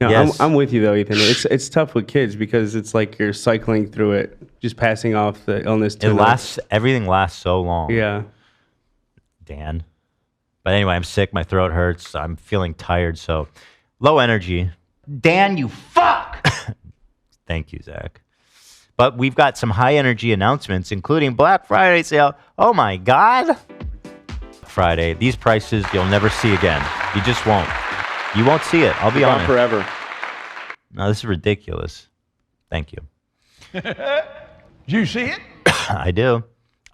No, Yes. I'm with you though, Ethan. It's tough with kids because it's like you're cycling through it, just passing off the illness to Everything lasts so long. Yeah. Dan. But anyway, I'm sick. My throat hurts. I'm feeling tired. So low energy. Dan, you fuck. Thank you, Zach. But we've got some high energy announcements, including Black Friday sale. Oh my God. Friday. These prices you'll never see again. You just won't. You won't see it. I'll be honest. Forever. No, this is ridiculous. Thank you. Do you see it? I do.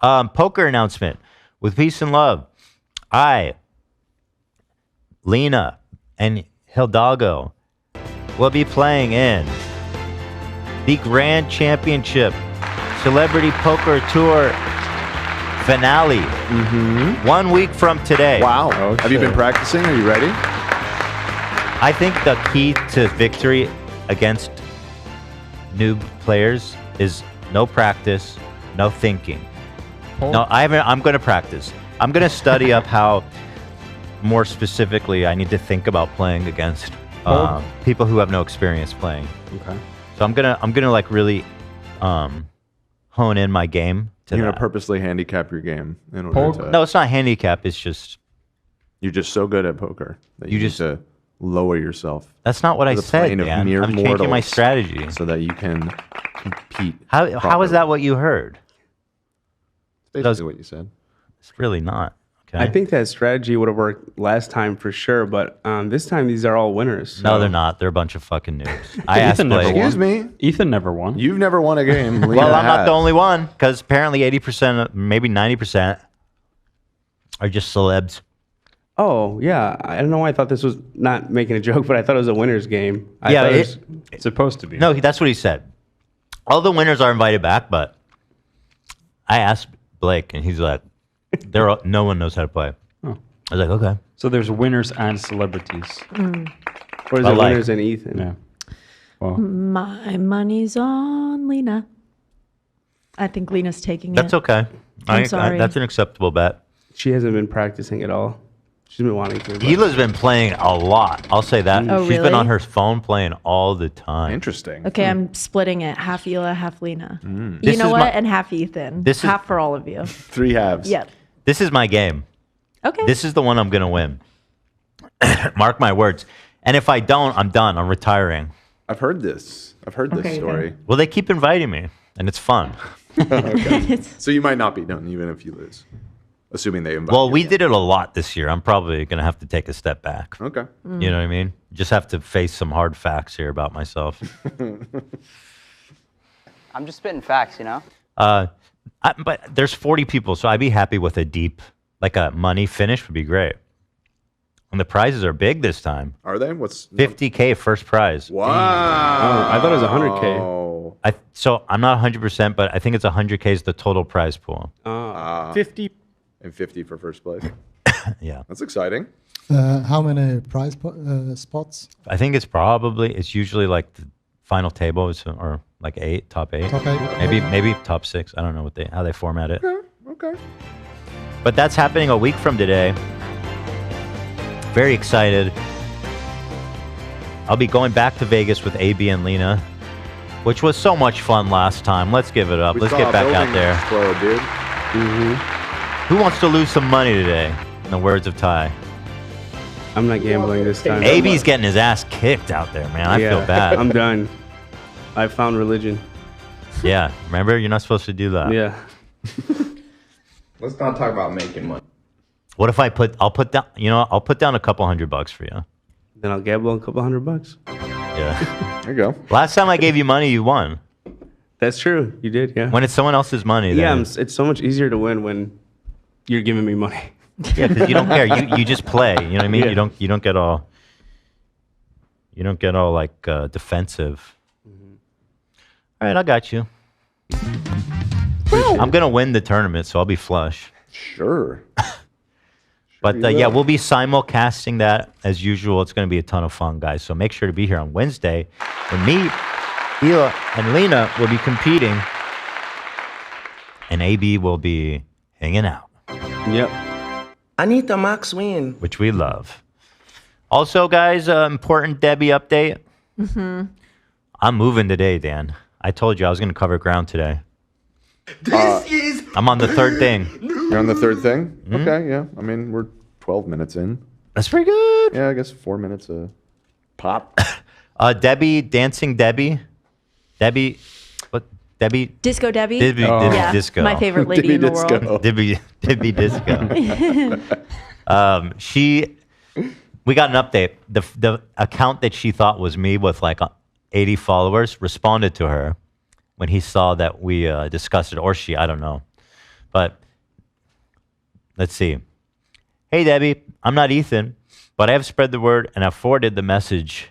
Poker announcement. With peace and love, I, Lena, and Hidalgo will be playing in the Grand Championship Celebrity Poker Tour finale 1 week from today. Wow. Have you been practicing? Are you ready? I think the key to victory against noob players is no practice, no thinking. No, I'm going to practice. I'm going to study up how, more specifically, I need to think about playing against people who have no experience playing. Okay. So I'm gonna like really hone in my game. You're going to purposely handicap your game in order to... No, it's not handicap. It's just... You're just so good at poker that you just need to lower yourself. That's not what I said, Dan. I'm changing my strategy. So that you can compete. How is that what you heard? Basically what you said. It's really not. Okay. I think that strategy would have worked last time for sure, but this time these are all winners. So. No, they're not. They're a bunch of fucking noobs. I asked Blake. Excuse me. Ethan never won. You've never won a game. Well, I'm not the only one, because apparently 80%, maybe 90% are just celebs. Oh, yeah. I don't know why I thought this was not making a joke, but I thought it was a winner's game. It's supposed to be. No, that's what he said. All the winners are invited back, but I asked Blake, and he's like, no one knows how to play. Oh. I was like, okay. So there's winners and celebrities. Or is it winners and Ethan? Yeah. Well, my money's on Lena. I think Lena's taking That's it. okay. I'm sorry. That's an acceptable bet. She hasn't been practicing at all. She's been wanting to. Hila's been playing a lot. I'll say that. Oh, She's been really? on her phone playing all the time. Interesting. Okay, I'm splitting it. Half Hila, half Lena. You This know is what? my- And half Ethan. This is- half for all of you. 3 halves. Yep. This is my game. Okay. This is the one I'm going to win. Mark my words. And if I don't, I'm done. I'm retiring. I've heard this. I've heard this story. Well, they keep inviting me, and it's fun. Okay. So you might not be done even if you lose. Assuming they invite Well, you. we did it a lot this year. I'm probably going to have to take a step back. Okay. You know what I mean? Just have to face some hard facts here about myself. I'm just spitting facts, you know? But there's 40 people, so I'd be happy with a deep, like a money finish would be great. And the prizes are big this time. Are they? What's 50K first prize. Wow. Oh, I thought it was 100K. So I'm not 100%, but I think it's 100K is the total prize pool. 50. And 50 for first place. Yeah. That's exciting. How many prize spots? I think it's usually like the final table or like top eight. Top 8. Maybe top 6. I don't know how they format it. Okay. But that's happening a week from today. Very excited. I'll be going back to Vegas with AB and Lena, which was so much fun last time. Let's give it up. Let's get back out there. Explode, dude. Who wants to lose some money today? In the words of Ty. I'm not gambling this time. AB's getting his ass kicked out there, man. I feel bad. I'm done. I found religion. Yeah, remember? You're not supposed to do that. Yeah. Let's not talk about making money. What if I'll put down a couple $100 for you. Then I'll gamble a couple $100. Yeah. There you go. Last time I gave you money, you won. That's true. You did, yeah. When it's someone else's money. Yeah, then it's so much easier to win when you're giving me money. Yeah, because you don't care. You just play. You know what I mean? Yeah. You don't get all like defensive. All right, I got you. I'm gonna win the tournament, so I'll be flush. Sure. But yeah, we'll be simulcasting that as usual. It's going to be a ton of fun, guys. So make sure to be here on Wednesday when me, Hila, and Lena will be competing, and AB will be hanging out. Yep. I need the max win. Which we love. Also, guys, important Debbie update. I'm moving today, Dan. I told you I was going to cover ground today. I'm on the third thing. You're on the third thing? Okay, yeah. I mean, we're 12 minutes in. That's pretty good. Yeah, I guess 4 minutes a pop. Debbie, Dancing Debbie. Debbie, what? Debbie? Disco Debbie. Debbie, Oh. Debbie Disco. My favorite lady in the Disco. world. Debbie Disco. We got an update. The account that she thought was me with like 80 followers responded to her when he saw that we discussed it, or she, I don't know. But let's see. Hey, Debbie, I'm not Ethan, but I have spread the word and I've forwarded the message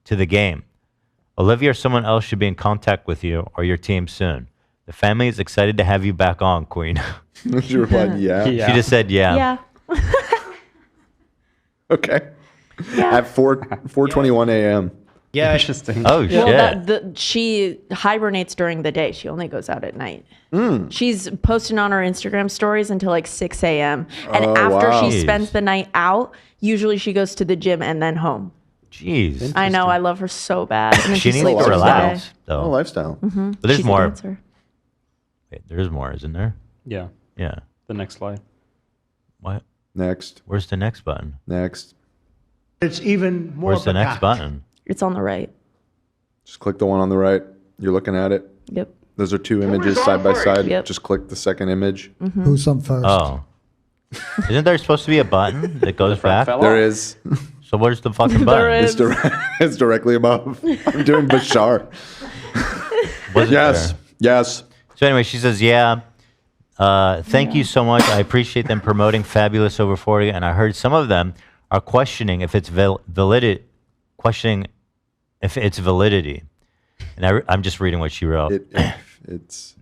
to the game. Olivia or someone else should be in contact with you or your team soon. The family is excited to have you back on, Queen. She replied, yeah. She just said, yeah. Yeah. Okay. At 4:21 a.m. Yeah, interesting. Oh, shit. Well, she hibernates during the day. She only goes out at night. She's posting on her Instagram stories until like 6 a.m. And after wow. she spends the night out, usually she goes to the gym and then home. Jeez. I know. I love her so bad. And then She needs sleeps to during the day. relax, though. Oh, lifestyle. But there's She's a more. dancer. Wait, there's more, isn't there? Yeah. Yeah. The next slide. What? Next. Where's the next button? Next. It's even more Where's the next packed. button? It's on the right. Just click the one on the right. You're looking at it. Yep. Those are two images side by side. Yep. Just click the second image. Who's on first? Oh. Isn't there supposed to be a button that goes back? There is. So where's the fucking button? is. It's directly above. I'm doing Bashar. Wasn't Yes. there? Yes. So anyway, she says, yeah. Thank you so much. I appreciate them promoting Fabulous Over 40. And I heard some of them are questioning if it's validity. And I'm just reading what she wrote. It's.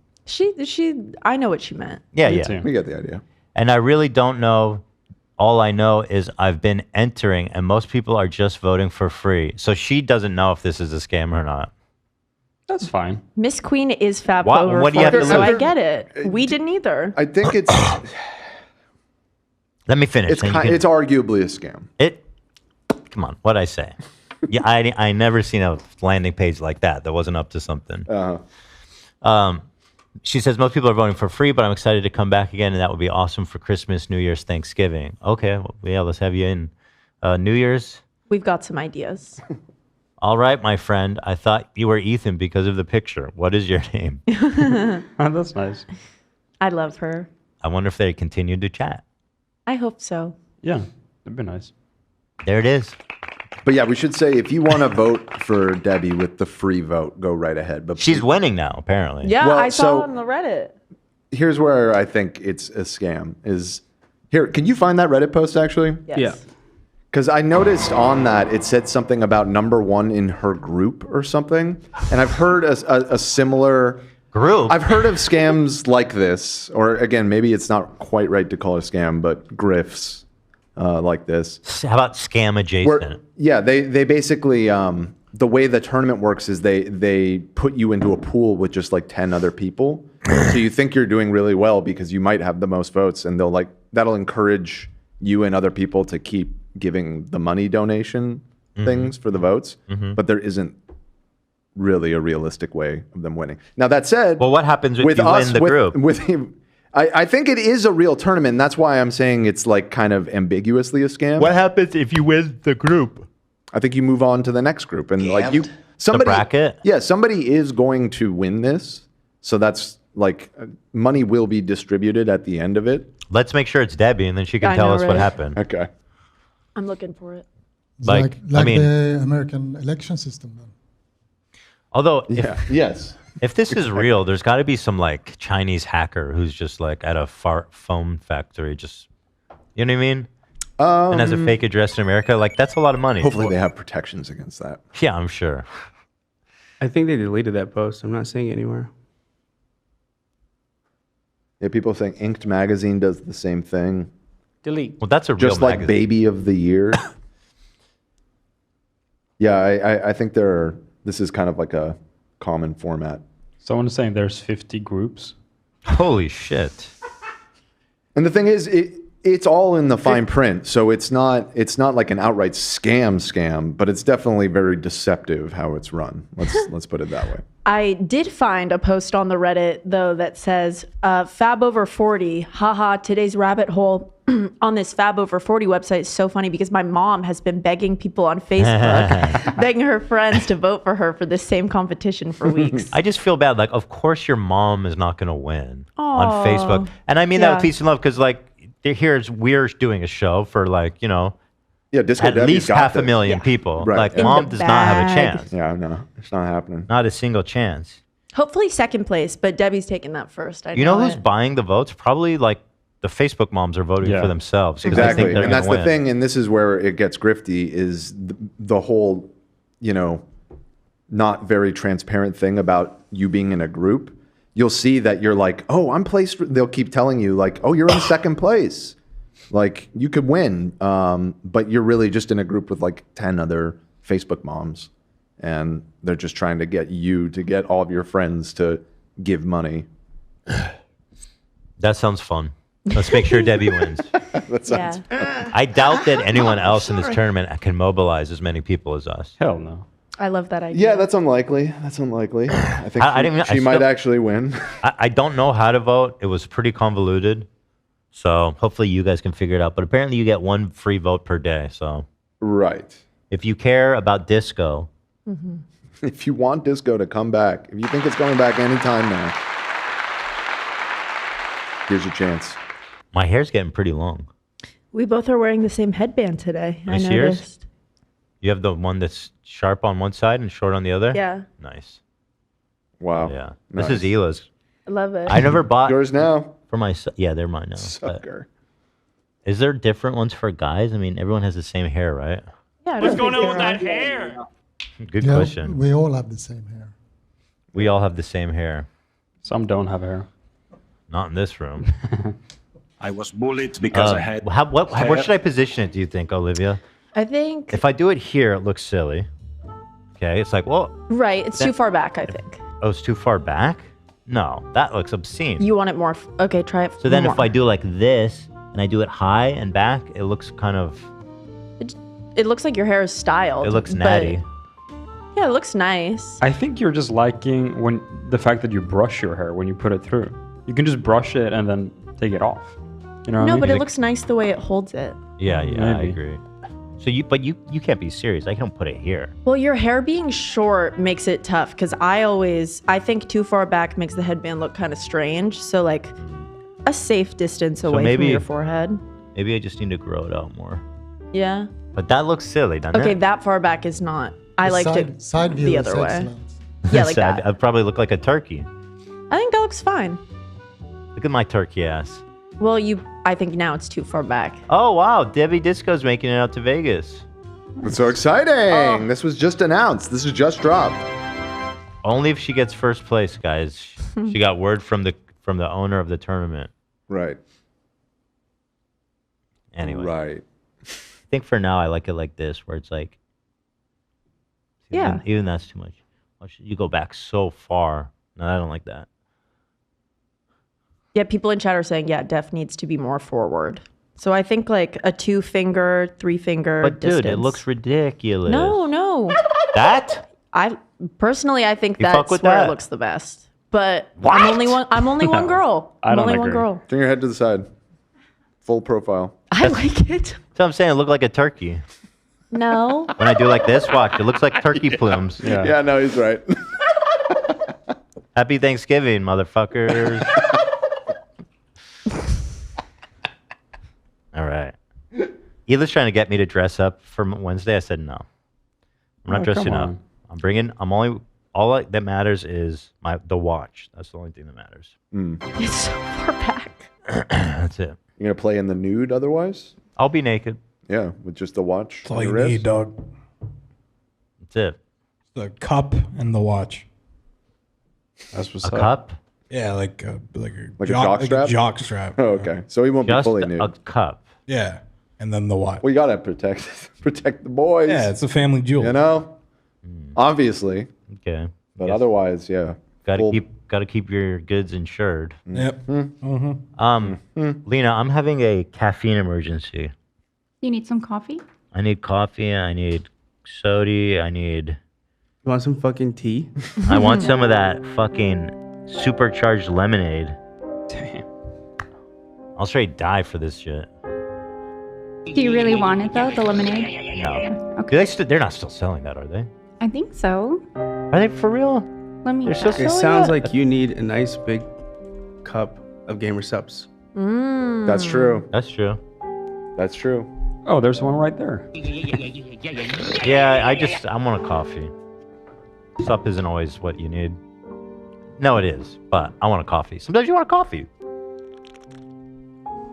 I know what she meant. Yeah, Me yeah. too. We get the idea. And I really don't know. All I know is I've been entering, and most people are just voting for free. So she doesn't know if this is a scam or not. That's fine. Miss Queen is Fab What- over what do you have 40, to so lose? I get it. We didn't either. I think it's Let me finish. it's then you can- it's arguably a scam. Come on, what'd I say? Yeah, I never seen a landing page like that wasn't up to something. She says most people are voting for free, but I'm excited to come back again, and that would be awesome for Christmas, New Year's, Thanksgiving. Okay, well, yeah, let's have you in. New Year's. We've got some ideas. All right, my friend. I thought you were Ethan because of the picture. What is your name? Oh, that's nice. I love her. I wonder if they continued to chat. I hope so. Yeah, that'd be nice. There it is. But yeah, we should say if you want to vote for Debbie with the free vote, go right ahead. But She's winning now, apparently. Yeah, Well, I saw so- on the Reddit. here's where I think it's a scam. Is here? Can you find that Reddit post actually? Yes. Yeah. Because I noticed on that it said something about #1 in her group or something, and I've heard a similar Group. I've heard of scams like this, or again, maybe it's not quite right to call it a scam, but grifts like this. How about scam adjacent? Where, yeah, they basically the way the tournament works is they put you into a pool with just like 10 other people. So you think you're doing really well because you might have the most votes, and that'll encourage you and other people to keep giving the money donation things for the votes. But there isn't really a realistic way of them winning. Now that said, Well, what happens if you win the group? I think it is a real tournament. And that's why I'm saying it's like kind of ambiguously a scam. What happens if you win the group? I think you move on to the next group, and like somebody, bracket? Yeah, somebody is going to win this. So that's like money will be distributed at the end of it. Let's make sure it's Debbie, and then she can I tell know, us what right? happened. Okay. I'm looking for it. It's Like, like I mean- the American election system then. Although, Yeah. Yes. if this is real, there's got to be some like Chinese hacker who's just like at a phone factory, just you know what I mean, and has a fake address in America. Like that's a lot of money. Hopefully they have protections against that. Yeah, I'm sure. I think they deleted that post. I'm not seeing it anywhere. Yeah, people saying Inked Magazine does the same thing. Delete. Well, that's a real Just like magazine. Baby of the Year. Yeah, I think this is kind of like a common format. Someone is saying there's 50 groups. Holy shit! And the thing is, It's all in the fine print, so it's not like an outright scam, but it's definitely very deceptive how it's run. Let's put it that way. I did find a post on the Reddit though that says Fab over 40, haha, today's rabbit hole on this Fab over 40 website is so funny because my mom has been begging people on Facebook, begging her friends to vote for her for this same competition for weeks. I just feel bad. Like, of course your mom is not going to win on Aw. Facebook. And I mean that with peace and love because, like, we're doing a show for, like, you know, Disco at Debbie's least got half a this. million people. Right. Like, In mom the does not have a bag. chance. Yeah, no, it's not happening. Not a single chance. Hopefully second place, but Debbie's taking that first. I You know who's it. buying the votes? Probably, like, the Facebook moms are voting Yeah. for themselves. 'Cause they think Exactly, they're and that's gonna the win. thing. And this is where it gets grifty: is the whole, not very transparent thing about you being in a group. You'll see that you're like, oh, I'm placed. They'll keep telling you like, oh, you're in second place, like you could win, but you're really just in a group with like 10 other Facebook moms, and they're just trying to get you to get all of your friends to give money. That sounds fun. Let's make sure Debbie wins. That sounds. I doubt that anyone else in this tournament can mobilize as many people as us. Hell no. I love that idea. Yeah, that's unlikely. I think I didn't- I she might still- actually win. I don't know how to vote. It was pretty convoluted. So hopefully you guys can figure it out. But apparently you get one free vote per day. So Right. if you care about disco, If you want disco to come back, if you think it's coming back anytime now, here's your chance. my hair's getting pretty long. We both are wearing the same headband today. Nice I ears? noticed. You have the one that's sharp on one side and short on the other? Yeah, Nice. Wow. Yeah. Nice. This is Ela's. I love it. I never bought Yours now. for myself. Yeah, they're mine now. But Sucker. is there different ones for guys? I mean, everyone has the same hair, right? Yeah, what's going on with that? Good Yeah, question. we all have the same hair. We all have the same hair. Some don't have hair. Not in this room. I was bullied because I had. Where should I position it, do you think, Olivia? I think If I do it here, it looks silly. Okay, it's like, well, right. It's too far back. I think oh, it's too far back? No, that looks obscene. you want it more. Okay, try it. So then more. if I do like this, and I do it high and back, it looks kind of, it looks like your hair is styled. it looks but- natty. Yeah, it looks nice. I think you're just liking the fact that you brush your hair when you put it through. You can just brush it and then take it off. You know what I No, mean? but it Like- looks nice the way it holds it. Yeah, I Maybe. agree. So you can't be serious. I can put it here. Well, your hair being short makes it tough because I think too far back makes the headband look kind of strange. So like a safe distance away maybe- from your forehead. Maybe I just need to grow it out more. Yeah. But that looks silly, doesn't Okay, it? that far back is not. I The liked side, it side view the is other way. excellent. Yeah, like Sad. that. I'd probably look like a turkey. I think that looks fine. Look at my turkey ass. Well, I think now it's too far back. Oh, wow. Debbie Disco's making it out to Vegas. It's so exciting. This was just announced. This is just dropped. Only if she gets first place, guys. She got word from the owner of the tournament. Right. Anyway, Right. I think for now I like it like this, where it's like, Yeah. even that's too much. You go back so far. No, I don't like that. Yeah, people in chat are saying, yeah, Def needs to be more forward. So I think like a 2-finger, 3-finger But distance. dude, it looks ridiculous. No. That? I think You fuck that's with where that? it looks the best. But What? I'm only one girl. I I'm don't only one agree. girl. Turn your head to the side. Full profile. I like it. So I'm saying it looked like a turkey. No. When I do like this, watch, it looks like turkey plumes. Yeah. Yeah, no, he's right. Happy Thanksgiving, motherfuckers. All right. Ela's trying to get me to dress up for Wednesday. I said no. I'm not Oh, dressing come up. on. All that matters is the watch. That's the only thing that matters. It's so far back. That's it. You're going to play in the nude otherwise? I'll be naked. Yeah, with just the watch. That's all on you your wrist? need, dog. That's it. The cup and the watch. That's what's A up. cup? Yeah, like a jock strap? jock strap. Oh, okay. So he won't be Just fully a nude. cup. Yeah, and then the watch. We got to protect the boys. Yeah, it's a family jewel. You know? Obviously. Okay. But otherwise, yeah. Got to Full- keep got to keep your goods insured. Yep. Lena, I'm having a caffeine emergency. You need some coffee? I need coffee. I need soda. I need. You want some fucking tea? I want some of that fucking supercharged lemonade. Damn. I'll straight die for this shit. Do you really want it though, the lemonade? No. Okay. Do they they're not still selling that, are they? I think so. Are they for real? Let me They're still check. It selling sounds that? like you need a nice big cup of Gamer Subs. That's true. That's true. That's true. Oh, there's one right there. Yeah, I want a coffee. Sup isn't always what you need. No, it is, but I want a coffee. Sometimes you want a coffee.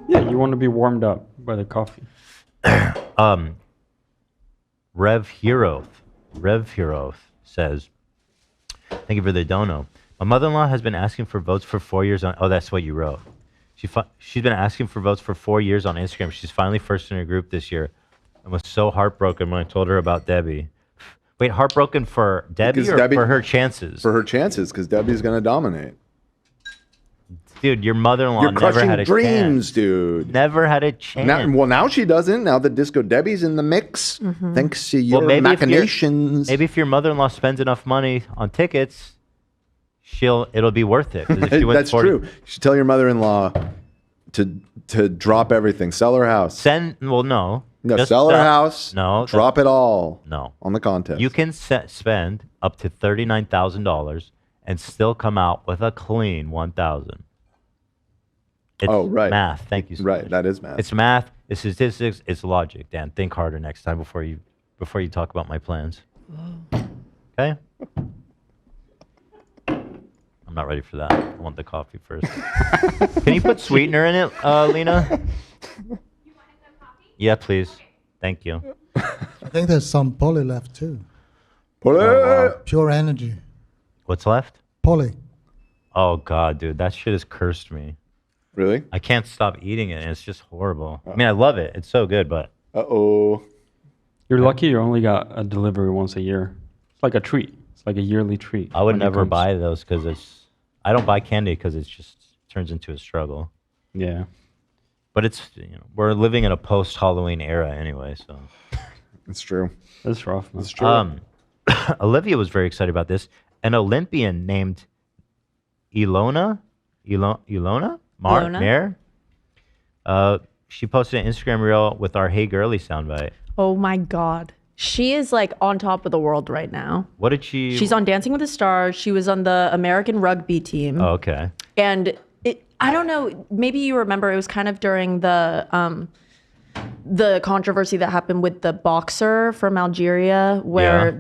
Yeah, you want to be warmed up by the coffee. Rev Hero says, thank you for the dono. My mother-in-law has been asking for votes for 4 years on. Oh, that's what you wrote. She's been asking for votes for 4 years on Instagram. She's finally first in her group this year, and was so heartbroken when I told her about Debbie. Wait, heartbroken for Debbie Because or Debbie- for her chances? For her chances, because Debbie's gonna dominate. Dude, your mother-in-law You're never crushing had a dreams, chance. dude. Never had a chance. Now she doesn't. Now that Disco Debbie's in the mix, thanks to your maybe machinations. Maybe if your mother-in-law spends enough money on tickets, it'll be worth it. 'Cause if she wins That's 40 true. You should tell your mother-in-law to drop everything, sell her house. No. No, Just sell her house. No. Drop it all. No. On the contest. You can spend up to $39,000 and still come out with a clean 1,000. It's right. math. Thank you so Right, much. that is math. It's math. It's statistics. It's logic. Dan, think harder next time before you talk about my plans. Okay? I'm not ready for that. I want the coffee first. Can you put sweetener in it, Lena? Yeah, please. Thank you. I think there's some poly left too. Poly. Pure energy. What's left? Poly. Oh, God, dude. That shit has cursed me. Really? I can't stop eating it, and it's just horrible. I mean, I love it. It's so good, but... Uh-oh. You're lucky you only got a delivery once a year. It's like a treat. It's like a yearly treat. I would when it never comes. buy those because it's... I don't buy candy because it just turns into a struggle. Yeah. But it's... we're living in a post-Halloween era anyway, so... It's true. That's rough, man. It's true. Olivia was very excited about this. An Olympian named Ilona? Mare? She posted an Instagram reel with our Hey Girly soundbite. Oh my God. She is like on top of the world right now. What did she... She's on Dancing with the Stars. She was on the American rugby team. Oh, okay. And I don't know, maybe you remember it was kind of during the controversy that happened with the boxer from Algeria where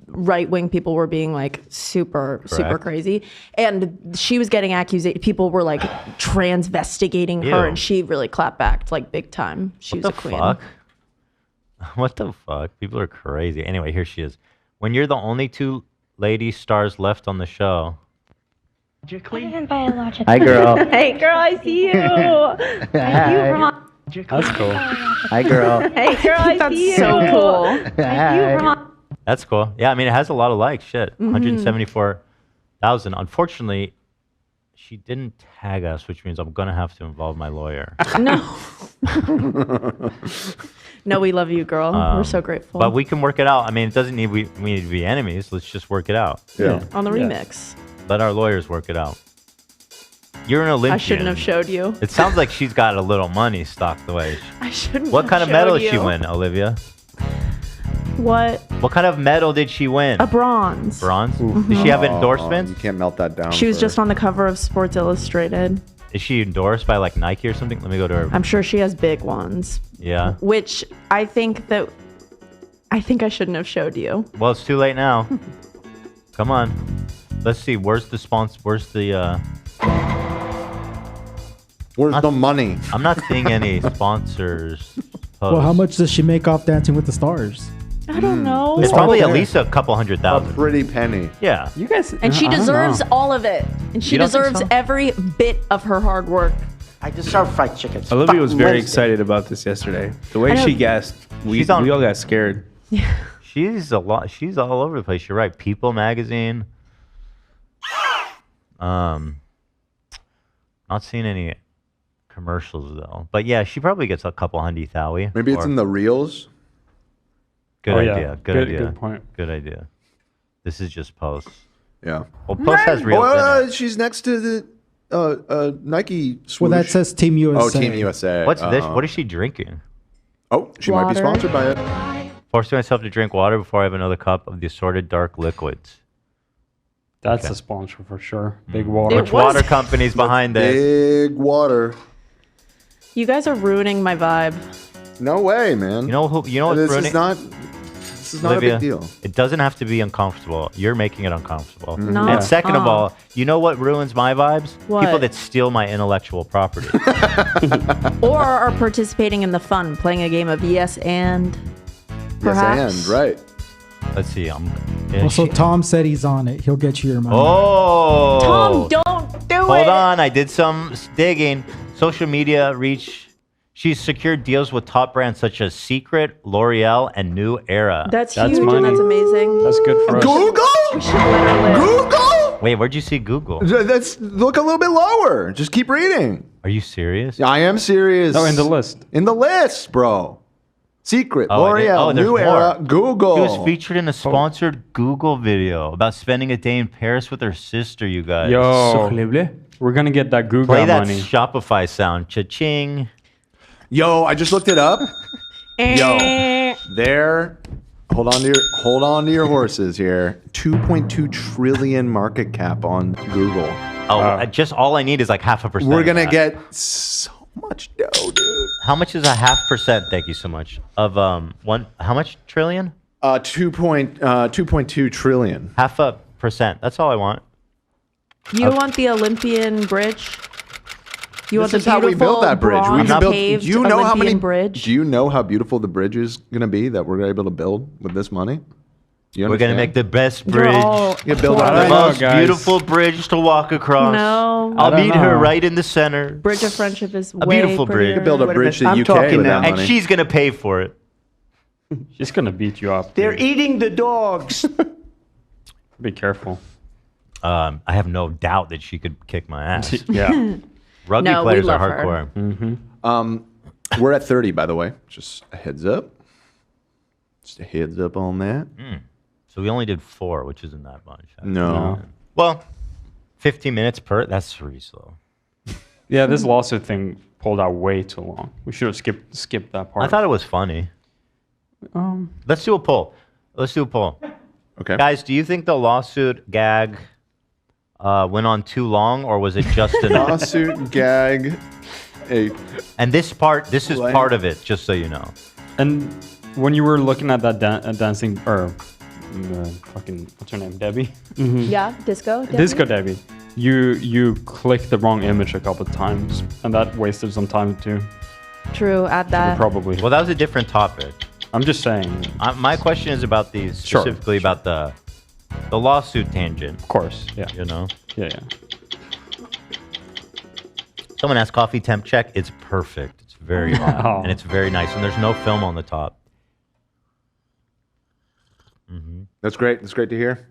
right-wing people were being like super crazy. And she was getting accusations. People were like transvestigating her, and she really clapped back like big time. She was a queen. Fuck? What the fuck? People are crazy. Anyway, here she is. When you're the only two lady stars left on the show... Hi, girl. Hey, girl, I see you. Hi. That's cool. Hi, girl. Hey, girl, I see you. So cool. That's cool. Yeah, I mean, it has a lot of likes. Shit. 174,000. Unfortunately, she didn't tag us, which means I'm going to have to involve my lawyer. No. No, we love you, girl. We're so grateful. But we can work it out. I mean, it doesn't need we need to be enemies. Let's just work it out. Yeah. On the remix. Let our lawyers work it out. You're an Olympian. I shouldn't have showed you. It sounds like she's got a little money stocked away. I shouldn't What have kind of showed medal did she you. win, Olivia? What? What kind of medal did she win? A bronze. Bronze? Does she have endorsements? You can't melt that down. She was just on the cover of Sports Illustrated. Is she endorsed by like Nike or something? Let me go to her. I'm sure she has big ones. Yeah. Which I think I shouldn't have showed you. Well, it's too late now. Come on. Let's see. Where's the sponsor? Where's the money? I'm not seeing any sponsors. Well, how much does she make off Dancing with the Stars? I don't know. It's probably at least a couple $100,000. A pretty penny. Yeah. You guys... And she deserves all of it. And she You don't think deserves so? every bit of her hard work. I deserve fried chicken. Olivia was very excited about this yesterday. The way she guessed, we all got scared. She's a lot. She's all over the place. You're right. People magazine. Not seeing any commercials though. But yeah, she probably gets a couple hundy thowie. Maybe it's in the reels. Good Oh, yeah. idea. Good idea. Good point. Good idea. This is just posts. Yeah. Well, post has reels in it. She's next to the Nike swoosh. Well, that says Team USA. Oh, Team USA. What's this? What is she drinking? Oh, she might be sponsored by it. Forcing myself to drink water before I have another cup of the assorted dark liquids. That's a sponsor for sure. Big water. Which water company's behind this? Big water. You guys are ruining my vibe. No way, man. You know what's this ruining? This is not Olivia, a big deal. It doesn't have to be uncomfortable. You're making it uncomfortable. No. And second of Oh. all, you know what ruins my vibes? What? People that steal my intellectual property. Or are participating in the fun, playing a game of yes and. Perhaps. Yes, and right. Let's see. Also, Tom said he's on it. He'll get you your money. Oh. Tom, don't do it. Hold on. I did some digging. Social media reach. She's secured deals with top brands such as Secret, L'Oreal, and New Era. That's That's huge money. and that's amazing. That's good for us. We should let her live. Google? Wait, where'd you see Google? Look a little bit lower. Just keep reading. Are you serious? I am serious. No, in the list. In the list, bro. Secret, Oh, I didn't- L'Oreal, there's New more. Era, Google. She was featured in a sponsored Google video about spending a day in Paris with her sister, you guys. Yo, we're gonna get that Google Play that money. Shopify sound. Cha-ching. Yo, I just looked it up. Yo, there. Hold on to your horses here. 2.2 trillion market cap on Google. Oh, just all I need is like 0.5%. We're of gonna that. get so much dough, dude. How much is a 0.5%? Thank you so much. Of one. How much trillion? 2.2 trillion. 0.5%. That's all I want. You want the Olympian Bridge? You want This the is how we beautiful build that bridge. We can build. bronze-paved Do you know how many Olympian bridge? Do you know how beautiful the bridge is gonna be that we're able to build with this money? You We're gonna understand? make the best You're bridge. all You build The a don't know, most guys. beautiful bridge to walk across. No. I'll I don't meet her know. right in the center. Bridge of Friendship is A way beautiful bridge. prettier. You could build a Wait a bridge to minute, I'm UK talking with that now. And money. she's gonna pay for it. She's gonna beat you up. They're dude. eating the dogs. Be careful. I have no doubt that she could kick my ass. Yeah. Rugby No, we players are love her. hardcore. Mm-hmm. We're at 30, by the way. Just a heads up. Just a heads up on that. So we only did 4, which isn't that much. No. Well, 15 minutes per. That's pretty slow. Yeah, this lawsuit thing pulled out way too long. We should have skipped that part. I thought it was funny. Let's do a poll. Okay. Guys, do you think the lawsuit gag went on too long, or was it just enough? Lawsuit gag. And this is part of it, just so you know. And when you were looking at that dancing or fucking what's her name, Debbie? Yeah, Disco. Debbie? Disco Debbie. You clicked the wrong image a couple of times, and that wasted some time too. True, add that. Probably. Well, that was a different topic. I'm just saying. My question is about these, specifically about the lawsuit tangent. Of course, yeah. You know? Yeah. Someone asked coffee temp check. It's perfect. It's very hot. Oh. And it's very nice. And there's no film on the top. That's great. That's great to hear.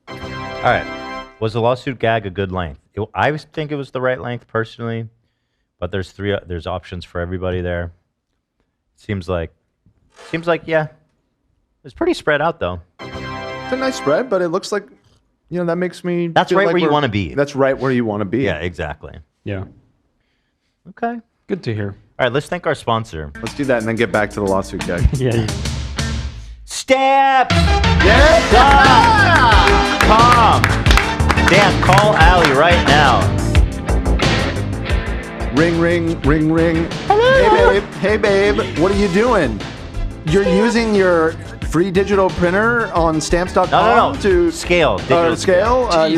All right. Was the lawsuit gag a good length? I think it was the right length personally, but there's options for everybody there. Seems like yeah. It's pretty spread out though. It's a nice spread, but it looks like, that makes me. That's feel right like where you we're- want to be. That's right where you want to be. Yeah, exactly. Yeah. Okay. Good to hear. All right, let's thank our sponsor. Let's do that and then get back to the lawsuit gag. Yeah. Steps! Com! Dan, call Allie right now. Ring, ring, ring, ring. Hello. Hey, babe. What are you doing? You're using your free digital printer on stamps.com No. to Scale. your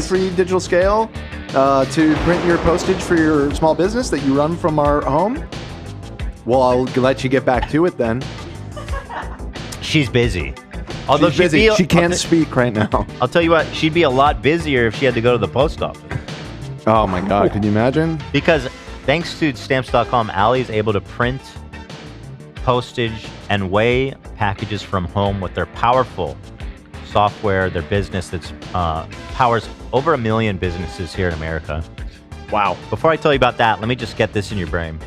free digital scale to print your postage for your small business that you run from our home. Well, I'll let you get back to it then. She's busy. Although She's busy. She can't speak right now. I'll tell you what, she'd be a lot busier if she had to go to the post office. Oh my God, can you imagine? Because thanks to stamps.com, Allie is able to print postage and weigh packages from home with their powerful software, their business that's powers over 1 million businesses here in America. Wow. Before I tell you about that, let me just get this in your brain.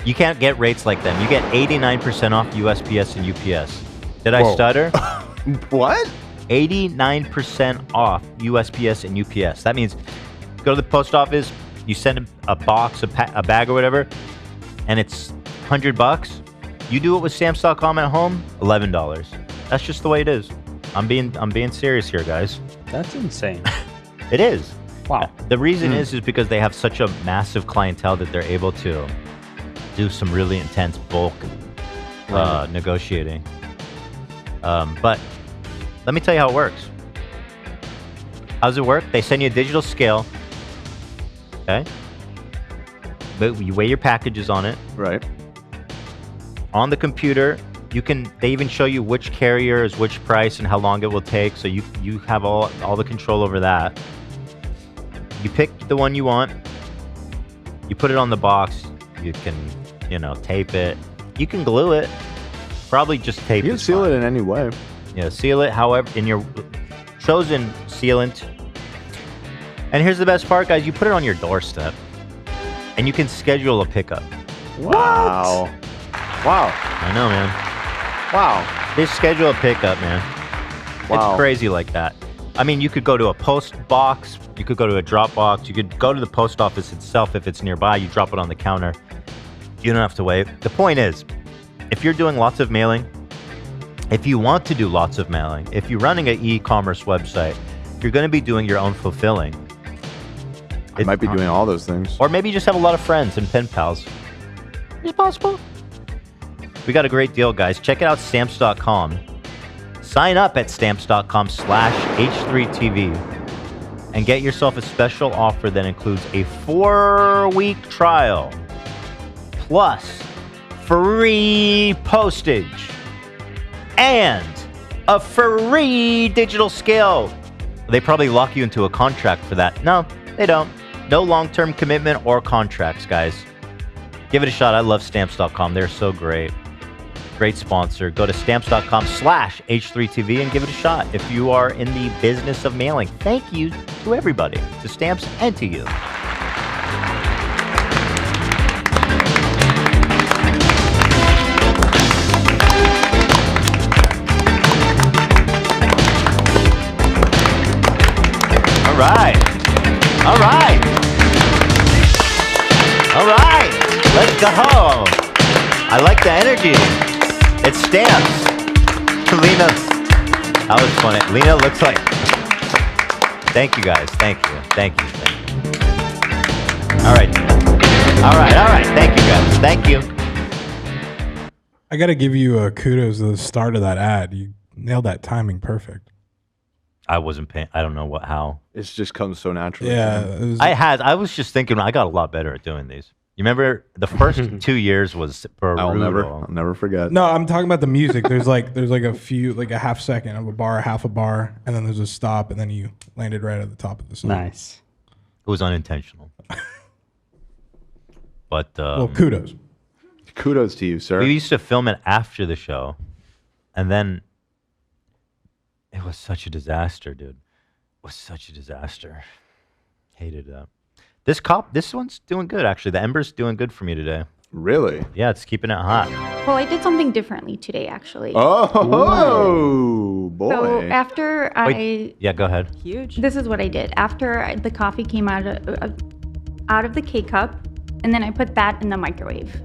You can't get rates like them. You get 89% off USPS and UPS. Did I stutter? What? 89% off USPS and UPS. That means go to the post office, you send a box, a bag or whatever, and it's $100. You do it with stamps.com at home, $11. That's just the way it is. I'm being serious here, guys. That's insane. It is. Wow. The reason is because they have such a massive clientele that they're able to do some really intense bulk negotiating. But let me tell you how it works. How does it work? They send you a digital scale. Okay. But you weigh your packages on it. Right. On the computer, they even show you which carrier is which price and how long it will take. So you have all the control over that. You pick the one you want. You put it on the box. You can, tape it. You can glue it. Probably just tape it. You can seal it in any way. Yeah, seal it however in your chosen sealant. And here's the best part, guys. You put it on your doorstep. And you can schedule a pickup. Wow. Wow. I know, man. Wow. They schedule a pickup, man. Wow. It's crazy like that. I mean, you could go to a post box. You could go to a drop box. You could go to the post office itself if it's nearby. You drop it on the counter. You don't have to wait. The point is, if you're doing lots of mailing, if you want to do lots of mailing, if you're running an e-commerce website, you're going to be doing your own fulfilling. I might be doing all those things. Or maybe you just have a lot of friends and pen pals. It's possible. We got a great deal, guys. Check it out, stamps.com. Sign up at stamps.com/H3TV and get yourself a special offer that includes a 4-week trial plus free postage and a free digital scale. They probably lock you into a contract for that. No, they don't. No long-term commitment or contracts, guys. Give it a shot. I love stamps.com. They're so great. Great sponsor. Go to stamps.com/H3TV and give it a shot if you are in the business of mailing. Thank you to everybody, to Stamps and to you. All right. All right. All right. Let's go. I like the energy. It's Stamps. Lena. That was funny. Lena looks like... Thank you, guys. Thank you. Thank you. Thank you. All right. All right. All right. Thank you, guys. Thank you. I got to give you kudos to the start of that ad. You nailed that timing perfect. I wasn't paying. I don't know how. It's just comes so naturally. Yeah. I was just thinking, I got a lot better at doing these. You remember the first 2 years was brutal. I'll never forget. No, I'm talking about the music. There's like a half second of a bar, half a bar, and then there's a stop, and then you landed right at the top of the song. Nice. It was unintentional. But well, kudos. Kudos to you, sir. We used to film it after the show, and then it was such a disaster, dude. It was such a disaster. Hated it. This one's doing good, actually. The Ember's doing good for me today. Really? Yeah, it's keeping it hot. Well, I did something differently today, actually. Oh, boy. So after Yeah, go ahead. Huge. This is what I did. After the coffee came out of the K-cup, and then I put that in the microwave.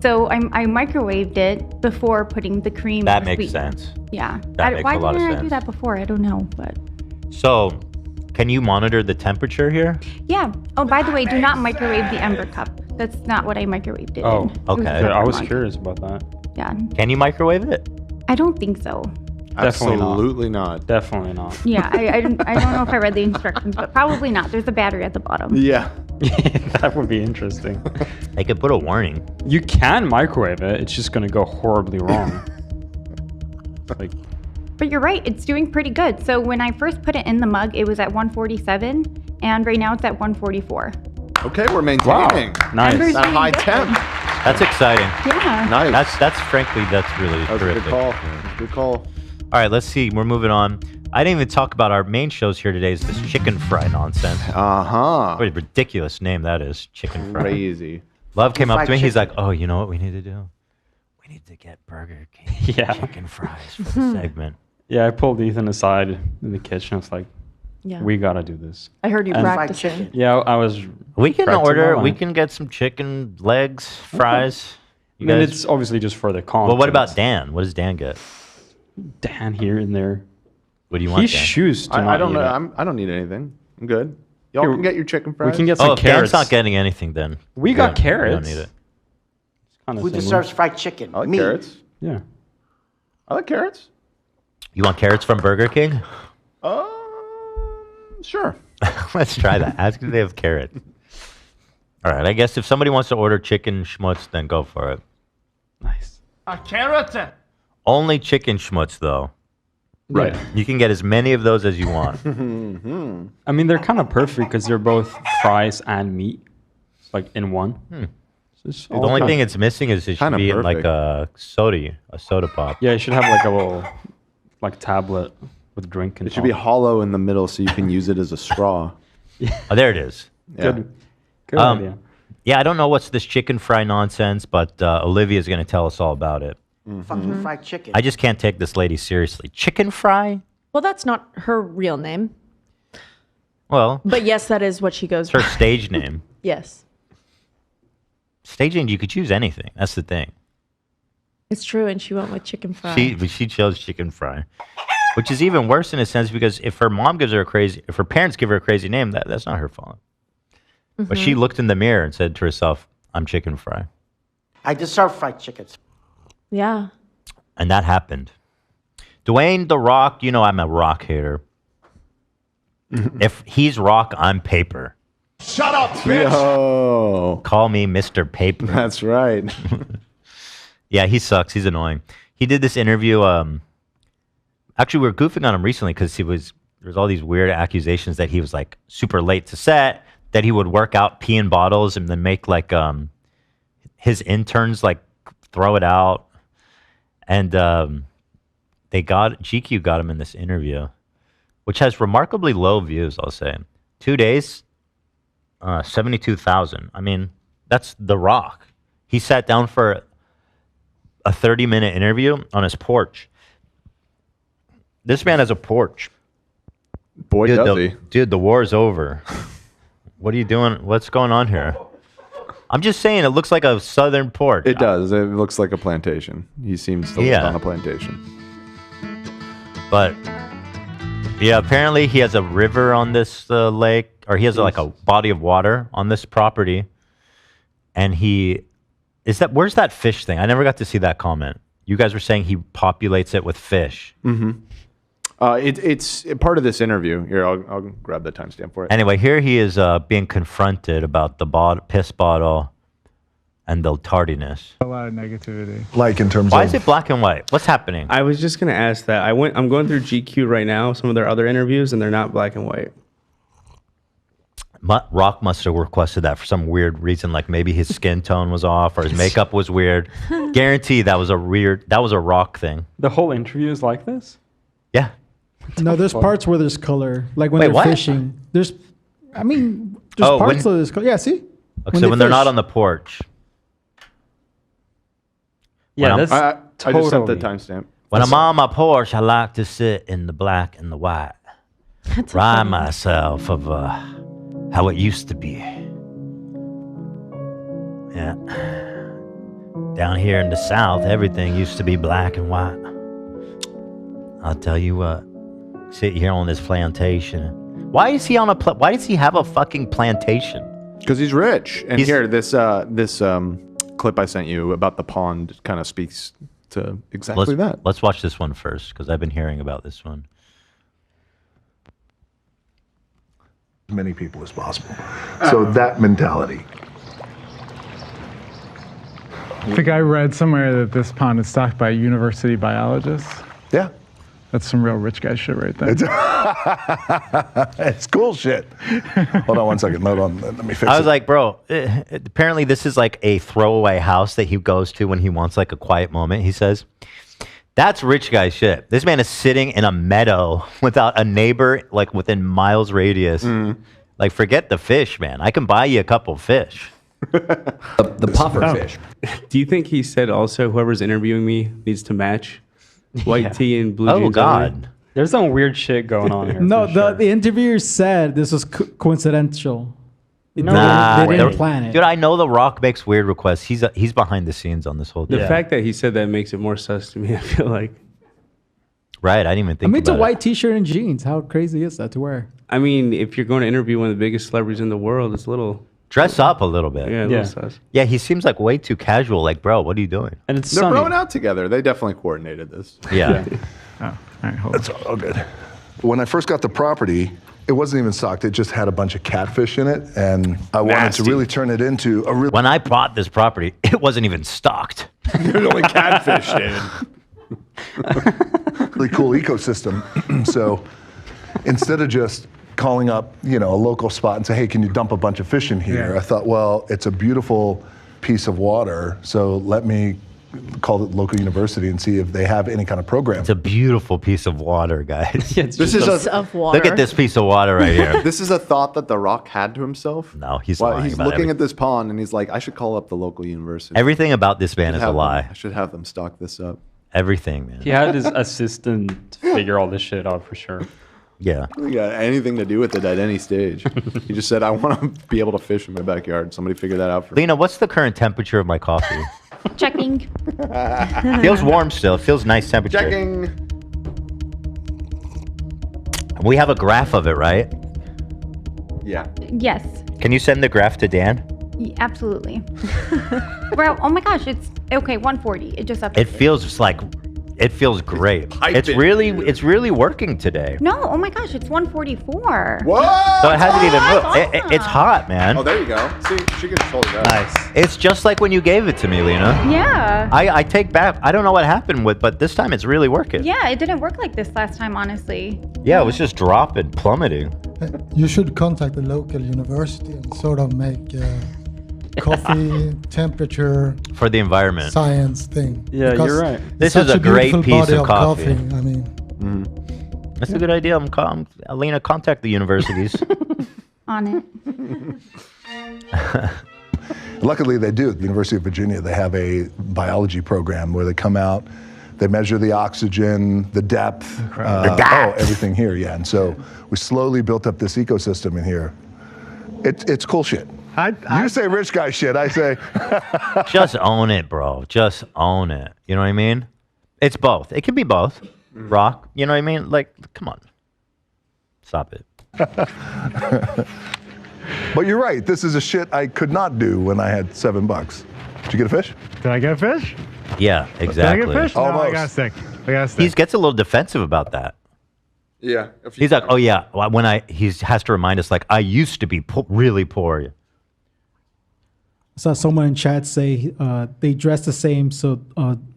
So I microwaved it before putting the cream. That and the makes sweetener. sense. Yeah. That makes a lot of Why didn't I do sense. that before? I don't know, but... So, can you monitor the temperature here? Yeah. Oh, by the way, do not microwave the Ember cup. That's not what I microwaved it Oh, in. okay. I was curious about that. Yeah. Can you microwave it? I don't think so. Absolutely not. Definitely not. Yeah, I don't know if I read the instructions, but probably not. There's a battery at the bottom. Yeah. That would be interesting. They could put a warning. You can microwave it. It's just going to go horribly wrong. But you're right. It's doing pretty good. So when I first put it in the mug, it was at 147, and right now it's at 144. Okay, we're maintaining. Nice. Ember's That doing high good. temp. That's exciting. Yeah. Nice. That's frankly, that's really That was a terrific. good call. Good call. All right, let's see. We're moving on. I didn't even talk about our main shows here today. Is this chicken fry nonsense? What a ridiculous name that is, chicken fry. Crazy. Love came up Fried to me. He's like, chicken. "Oh, you know what we need to do? We need to get Burger King chicken fries for the segment." Yeah, I pulled Ethan aside in the kitchen. I was like, Yeah. we got to do this. I heard you And- practicing. Yeah, I was. We can practicing order. my We line. can get some chicken legs, fries. I mean, it's obviously just for the content. Well, what about Dan? What does Dan get? Dan here and there? What do you want? He Dan? choose to I not don't eat know. it. I don't need anything. I'm good. Y'all Here, can get your chicken fries. We can get some Oh, if carrots. Dan's not getting anything, then We got We carrots. don't need it. Who deserves fried chicken? I like Me. carrots. Yeah. I like carrots. You want carrots from Burger King? Sure. Let's try that. Ask if they have carrots. All right. I guess if somebody wants to order chicken schmutz, then go for it. Nice. A carrot. Only chicken schmutz, though. Right. You can get as many of those as you want. I mean, they're kind of perfect because they're both fries and meat, like in one. So it's The all only kind- thing it's missing is it should Kinda be in like perfect. a soda pop. Yeah, you should have like a little, like tablet with drink and. It should be hollow in the middle so you can use it as a straw. Oh, there it is. Yeah. Good idea. Yeah, I don't know what's this chicken fry nonsense, but Olivia's going to tell us all about it. Fucking fried chicken. I just can't take this lady seriously. Chicken fry? Well, that's not her real name. Well, But yes, that is what she goes it's her by. stage name. Yes. Stage name, you could choose anything. That's the thing. It's true, and she went with chicken fry. She chose chicken fry, which is even worse in a sense because if her mom gives her if her parents give her a crazy name, that's not her fault. But she looked in the mirror and said to herself, "I'm chicken fry," I deserve fried chickens. Yeah. and that happened. Dwayne the Rock, you know I'm a Rock hater. If he's Rock, I'm paper. Shut up, bitch. Yo. Call me Mr. Paper. That's right. Yeah, he sucks. He's annoying. He did this interview. Actually, we were goofing on him recently because there's all these weird accusations that he was like super late to set, that he would work out, pee in bottles, and then make like his interns like throw it out. And GQ got him in this interview, which has remarkably low views, I'll say. 2 days, 72,000. I mean, that's The Rock. He sat down for a 30-minute interview on his porch. This man has a porch. Boy, does he. Dude, the war is over. What are you doing? What's going on here? I'm just saying, it looks like a southern porch. It does. It looks like a plantation. He seems to live on a plantation. But yeah, apparently he has a river on this lake, or he has like a body of water on this property. And where's that fish thing? I never got to see that comment. You guys were saying he populates it with fish. Mm-hmm. It's part of this interview. Here, I'll grab the timestamp for it. Anyway, here he is being confronted about the piss bottle and the tardiness. A lot of negativity. Like in terms Why of is it black and white? What's happening? I was just gonna ask that. I'm going through GQ right now, some of their other interviews, and they're not black and white. Rock must have requested that for some weird reason, like maybe his skin tone was off or his makeup was weird. Guarantee that was a Rock thing. The whole interview is like this? Yeah. No, there's parts where there's color. Like when Wait, they're what? fishing. There's parts where there's color. Yeah, see? Okay, so when they're not on the porch. Yeah, When that's I just sent the totally. timestamp. When I'm on my porch, I like to sit in the black and the white. Remind myself of how it used to be. Yeah. Down here in the South, everything used to be black and white. I'll tell you what. Sit here on this plantation. Why does he have a fucking plantation? Because he's rich. And here, this clip I sent you about the pond kind of speaks to exactly that. Let's watch this one first, because I've been hearing about this one. as many people as possible. So that mentality. I think I read somewhere that this pond is stocked by university biologists. Yeah. That's some real rich guy shit right there. It's cool shit. Hold on one second. Hold on. Let me fix it. I was like, bro, apparently this is like a throwaway house that he goes to when he wants like a quiet moment. He says, That's rich guy shit. This man is sitting in a meadow without a neighbor, like within miles radius. Like, forget the fish, man. I can buy you a couple fish. The puffer fish. Do you think he said also whoever's interviewing me needs to match white tee and blue Oh, jeans? God. only? There's some weird shit going on here. No, for sure. the interviewer said this was coincidental. Nah, they didn't plan it. Dude, I know The Rock makes weird requests. He's behind the scenes on this whole thing. The fact that he said that makes it more sus to me. I feel like. Right, I didn't even I think mean, it's a about white T-shirt and jeans. How crazy is that to wear? I mean, if you're going to interview one of the biggest celebrities in the world, it's a little. Dress up a little bit. Yeah, a little sus. Yeah, he seems like way too casual. Like, bro, what are you doing? And it's They're growing out together. They definitely coordinated this. Yeah. That's all good. When I first got the property, it wasn't even stocked. It just had a bunch of catfish in it, and I wanted to really turn it into a real. When I bought this property, it wasn't even stocked. There's only catfish, David. really cool ecosystem. So instead of just calling up, a local spot and say, hey, can you dump a bunch of fish in here? Yeah. I thought, well, it's a beautiful piece of water, so let me call it local university and see if they have any kind of program. It's a beautiful piece of water, guys. This is Piece of water. Look at this piece of water right here. This is a thought that The Rock had to himself. No, he's While lying he's about looking everything. at this pond and he's like, I should call up the local university. Everything about this man Should is a have them- lie. I should have them stock this up. Everything, man. He had his assistant figure all this shit out for sure. Yeah. He got anything to do with it at any stage. He just said, I want to be able to fish in my backyard. Somebody figure that out for me. Lena, what's the current temperature of my coffee? Checking. Feels warm still. It feels nice temperature. Checking. We have a graph of it, right? Yeah. Yes. Can you send the graph to Dan? Absolutely. Bro, oh my gosh, it's okay. 140. It just updated. It feels great. Hype it. It's really working today. No, oh my gosh, it's 144. What? So it hasn't even moved. That's It's hot, man. Oh, there you go. See, she can hold it up. Nice. It's just like when you gave it to me, Lena. Yeah. I take back. I don't know what happened but this time it's really working. Yeah, it didn't work like this last time, honestly. Yeah, it was just dropping, plummeting. You should contact the local university and sort of make coffee temperature For the environment. science thing. Yeah, Because you're right. it's This is such a great beautiful piece body of coffee. I mean, That's a good idea. Lena, contact the universities. On it. Luckily, they do. At the University of Virginia, they have a biology program where they come out, they measure the oxygen, the depth, everything here. Yeah, and so we slowly built up this ecosystem in here. It's cool shit. You say rich guy shit, I say. Just own it, bro. Just own it. You know what I mean? It's both. It can be both. Rock. You know what I mean? Like, come on. Stop it. But you're right. This is a shit I could not do when I had $7. Did you get a fish? Did I get a fish? Yeah, Did exactly. I get a fish? No, I Almost. got a stick. I got a stick. He gets a little defensive about that. Yeah. He's like, oh yeah, he has to remind us, like, I used to be really poor. I saw someone in chat say they dress the same so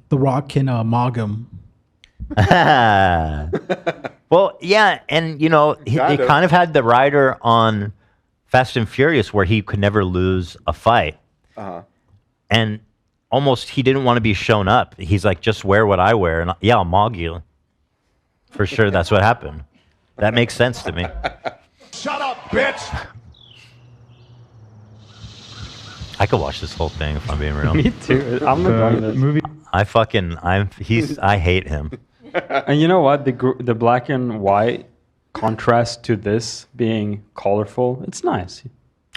The Rock can mog him. Well, yeah, and he kind of had the rider on Fast and Furious where he could never lose a fight. Uh-huh. And almost he didn't want to be shown up. He's like, just wear what I wear, and yeah, I'll mog you. For sure, that's what happened. That makes sense to me. Shut up, bitch! I could watch this whole thing if I'm being real. Me too. I'm not going this. Movie. I hate him. And you know what? The black and white contrast to this being colorful. It's nice.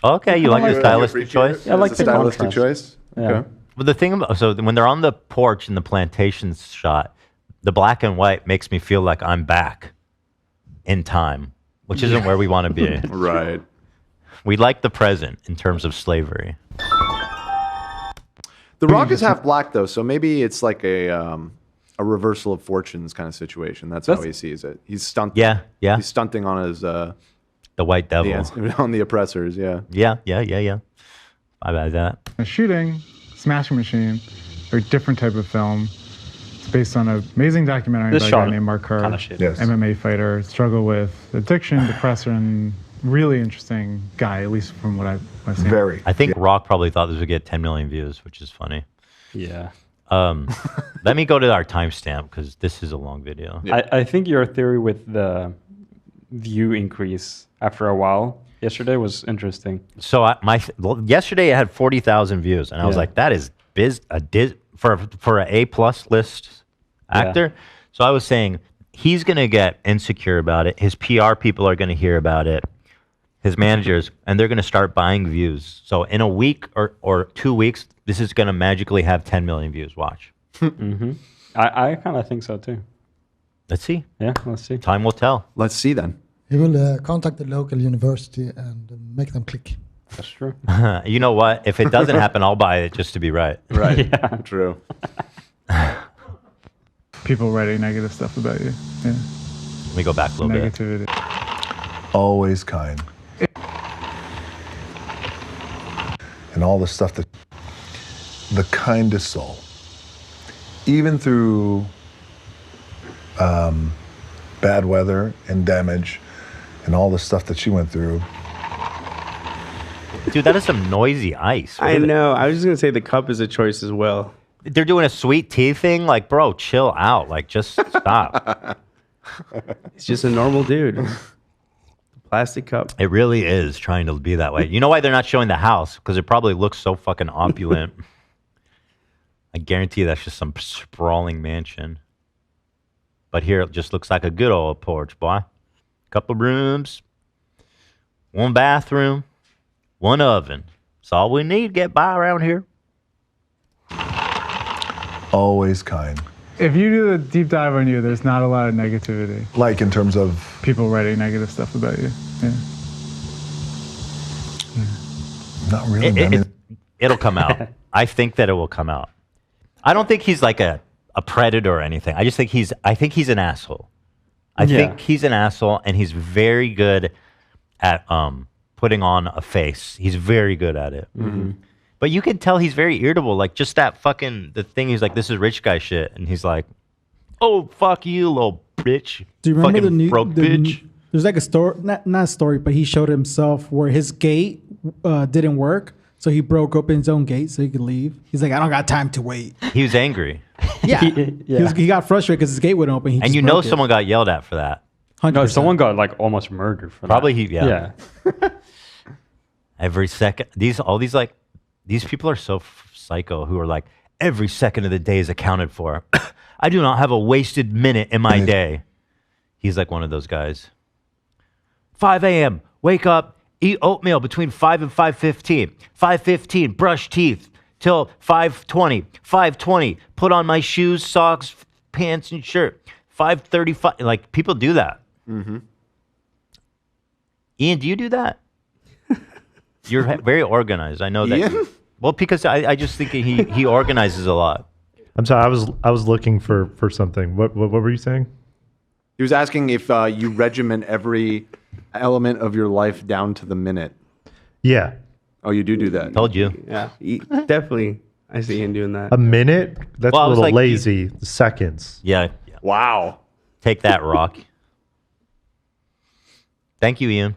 Okay, you like the stylistic choice? Yeah, I like It's a the stylistic contrast. choice. Yeah. Okay. But the thing about, so when they're on the porch in the plantation shot, the black and white makes me feel like I'm back in time, which isn't where we want to be. Right. We like the present in terms of slavery. The Rock is half black though, so maybe it's like a reversal of fortunes kind of situation. That's how he sees it. He's stunting. Yeah. He's stunting on his the white devil. on the oppressors. Yeah. Yeah. I buy that. A shooting, Smashing Machine, very different type of film. It's based on an amazing documentary This by a shot guy named Mark Kerr, kind of shit. Yes. MMA fighter, struggle with addiction, depression. Really interesting guy, at least from what I've seen. Very. I think Rock probably thought this would get 10 million views, which is funny. Yeah. Let me go to our timestamp because this is a long video. I think your theory with the view increase after a while yesterday was interesting. So yesterday it had 40,000 views, and I was like, that is for an A+ list actor. So I was saying he's gonna get insecure about it. His PR people are gonna hear about it. His managers, and they're gonna start buying views. So in a week or 2 weeks, this is gonna magically have 10 million views. Watch. I kind of think so too. Let's see. Yeah, let's see. Time will tell. Let's see then. He will contact the local university and make them click. That's true. You know what? If it doesn't happen, I'll buy it just to be right. Right. True. People writing negative stuff about you. Yeah. Let me go back a little Negativity. Always kind. And all the stuff that the kindest soul, even through bad weather and damage and all the stuff that she went through. Dude, that is some noisy ice. I know. I was just going to say the cup is a choice as well. They're doing a sweet tea thing. Like, bro, chill out. Like, just stop. He's just a normal dude. Plastic cup. It really is trying to be that way. You know why they're not showing the house? Because it probably looks so fucking opulent. I guarantee that's just some sprawling mansion. But here it just looks like a good old porch, boy. Couple rooms, one bathroom, one oven. That's all we need to get by around here. Always kind. If you do a deep dive on you, there's not a lot of negativity. Like in terms of people writing negative stuff about you. Yeah. Not really. It'll come out. I think that it will come out. I don't think he's like a predator or anything. I just think he's an asshole. I think he's an asshole, and he's very good at putting on a face. He's very good at it. Mm-hmm. But you can tell he's very irritable. Like just that fucking the thing. He's like, "This is rich guy shit," and he's like, "Oh fuck you, little bitch." Do you remember fucking the new broke bitch? There's like a story, not a story, but he showed himself where his gate didn't work, so he broke open his own gate so he could leave. He's like, "I don't got time to wait." He was angry. Yeah, he got frustrated because his gate wouldn't open. And you know someone got yelled at for that. 100%. No, someone got like almost murdered for Probably that. yeah. Every second, these people are so psycho who are like, every second of the day is accounted for. I do not have a wasted minute in my day. He's like one of those guys. 5 a.m., wake up, eat oatmeal between 5 and 5:15. 5:15, brush teeth till 5:20. 5:20, put on my shoes, socks, pants, and shirt. 5:35, like people do that. Mm-hmm. Ian, do you do that? You're very organized. I know that. Ian? Well, because I just think he organizes a lot. I'm sorry. I was looking for something. What were you saying? He was asking if you regiment every element of your life down to the minute. Yeah. Oh, you do that. Told you. Yeah, definitely. I see Ian doing that. A minute? That's Well, I a was little like, lazy. Seconds. Yeah. Wow. Take that, Rock. Thank you, Ian.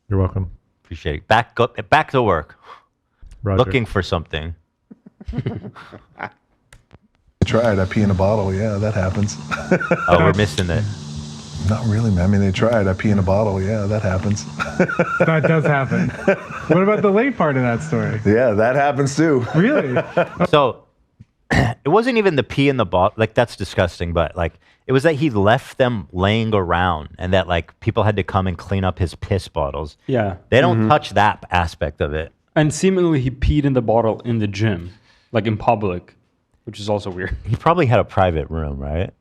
You're welcome. Appreciate it. Back to work. Roger. Looking for something. I tried. I pee in a bottle. Yeah, that happens. Oh, we're missing it. Not really, man. I mean, they tried. I pee in a bottle. Yeah, that happens. That does happen. What about the late part of that story? Yeah, that happens too. Really? So it wasn't even the pee in the bottle. Like that's disgusting. But like it was that he left them laying around, and that like people had to come and clean up his piss bottles. Yeah. They don't touch that aspect of it. And seemingly he peed in the bottle in the gym, like in public, which is also weird. He probably had a private room, right?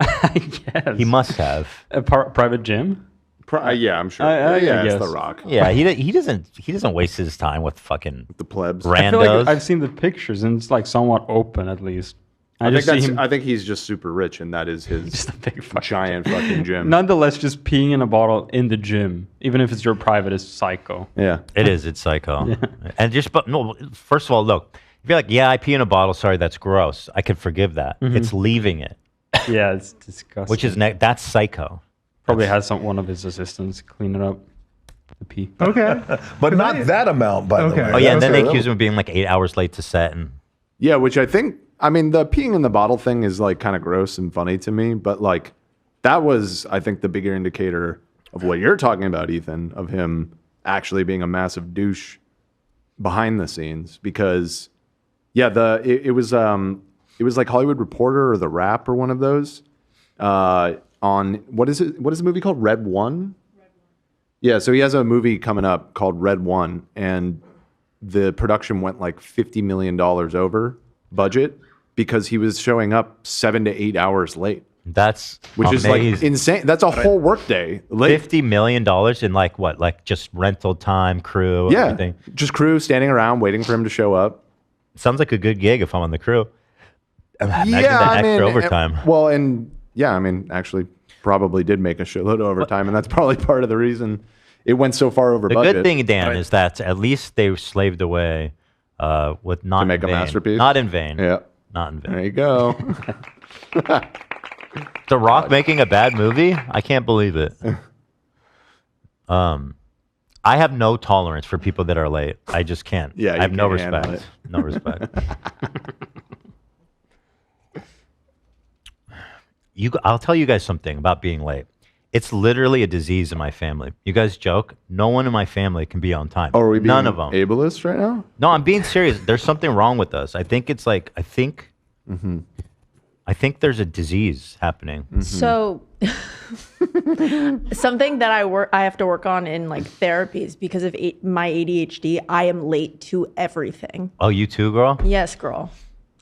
Yes. He must have A private gym? Yeah, I'm sure. I yeah, it's guess. The Rock. Yeah, he doesn't waste his time with fucking The plebs. I feel like randos. I've seen the pictures and it's like somewhat open at least. I just see think he's just super rich, and that is his just a big fucking giant fucking gym. Nonetheless, just peeing in a bottle in the gym, even if it's your private, is psycho. Yeah, It is. It's psycho. And but no. First of all, look. If you're like, yeah, I pee in a bottle. Sorry, that's gross. I could forgive that. It's leaving it, Yeah, it's disgusting. which is that's psycho. probably has one of his assistants clean it up. The pee. Okay. But not that amount, by the way. Oh yeah, and then they Okay. accuse him of being like 8 hours late to set, and yeah, which I think I mean, the peeing in the bottle thing is like kind of gross and funny to me, but like that was, I think, the bigger indicator of what you're talking about, Ethan, of him actually being a massive douche behind the scenes. Because, yeah, it was like Hollywood Reporter or The Wrap or one of those on what is the movie called? Red One. Yeah, so he has a movie coming up called Red One, and the production went like $50 million over budget because he was showing up 7 to 8 hours late. That's which amazing. is like insane. That's a whole workday late. $50 million in like what? Like just rental time, crew, Yeah, everything. just crew standing around waiting for him to show up. Sounds like a good gig if I'm on the crew. Imagine Yeah, that I extra mean, overtime. Well, and yeah, I mean, actually, probably did make a shitload of overtime, and that's probably part of the reason it went so far over The budget. good thing, Dan, is that at least they slaved away with not to make in a vain. masterpiece. Not in vain. Yeah, not in vain. There you go. The Rock making a bad movie? I can't believe it. I have no tolerance for people that are late. I just can't. Yeah, I you have no can't handle respect. it. No respect. I'll tell you guys something about being late. It's literally a disease in my family. You guys joke. No one in my family can be on time. Oh, are we being None of them. ableist right now? No, I'm being serious. There's something wrong with us. I think it's like I think there's a disease happening. So something that I have to work on in like therapies because of my ADHD, I am late to everything. Oh, you too, girl? Yes, girl.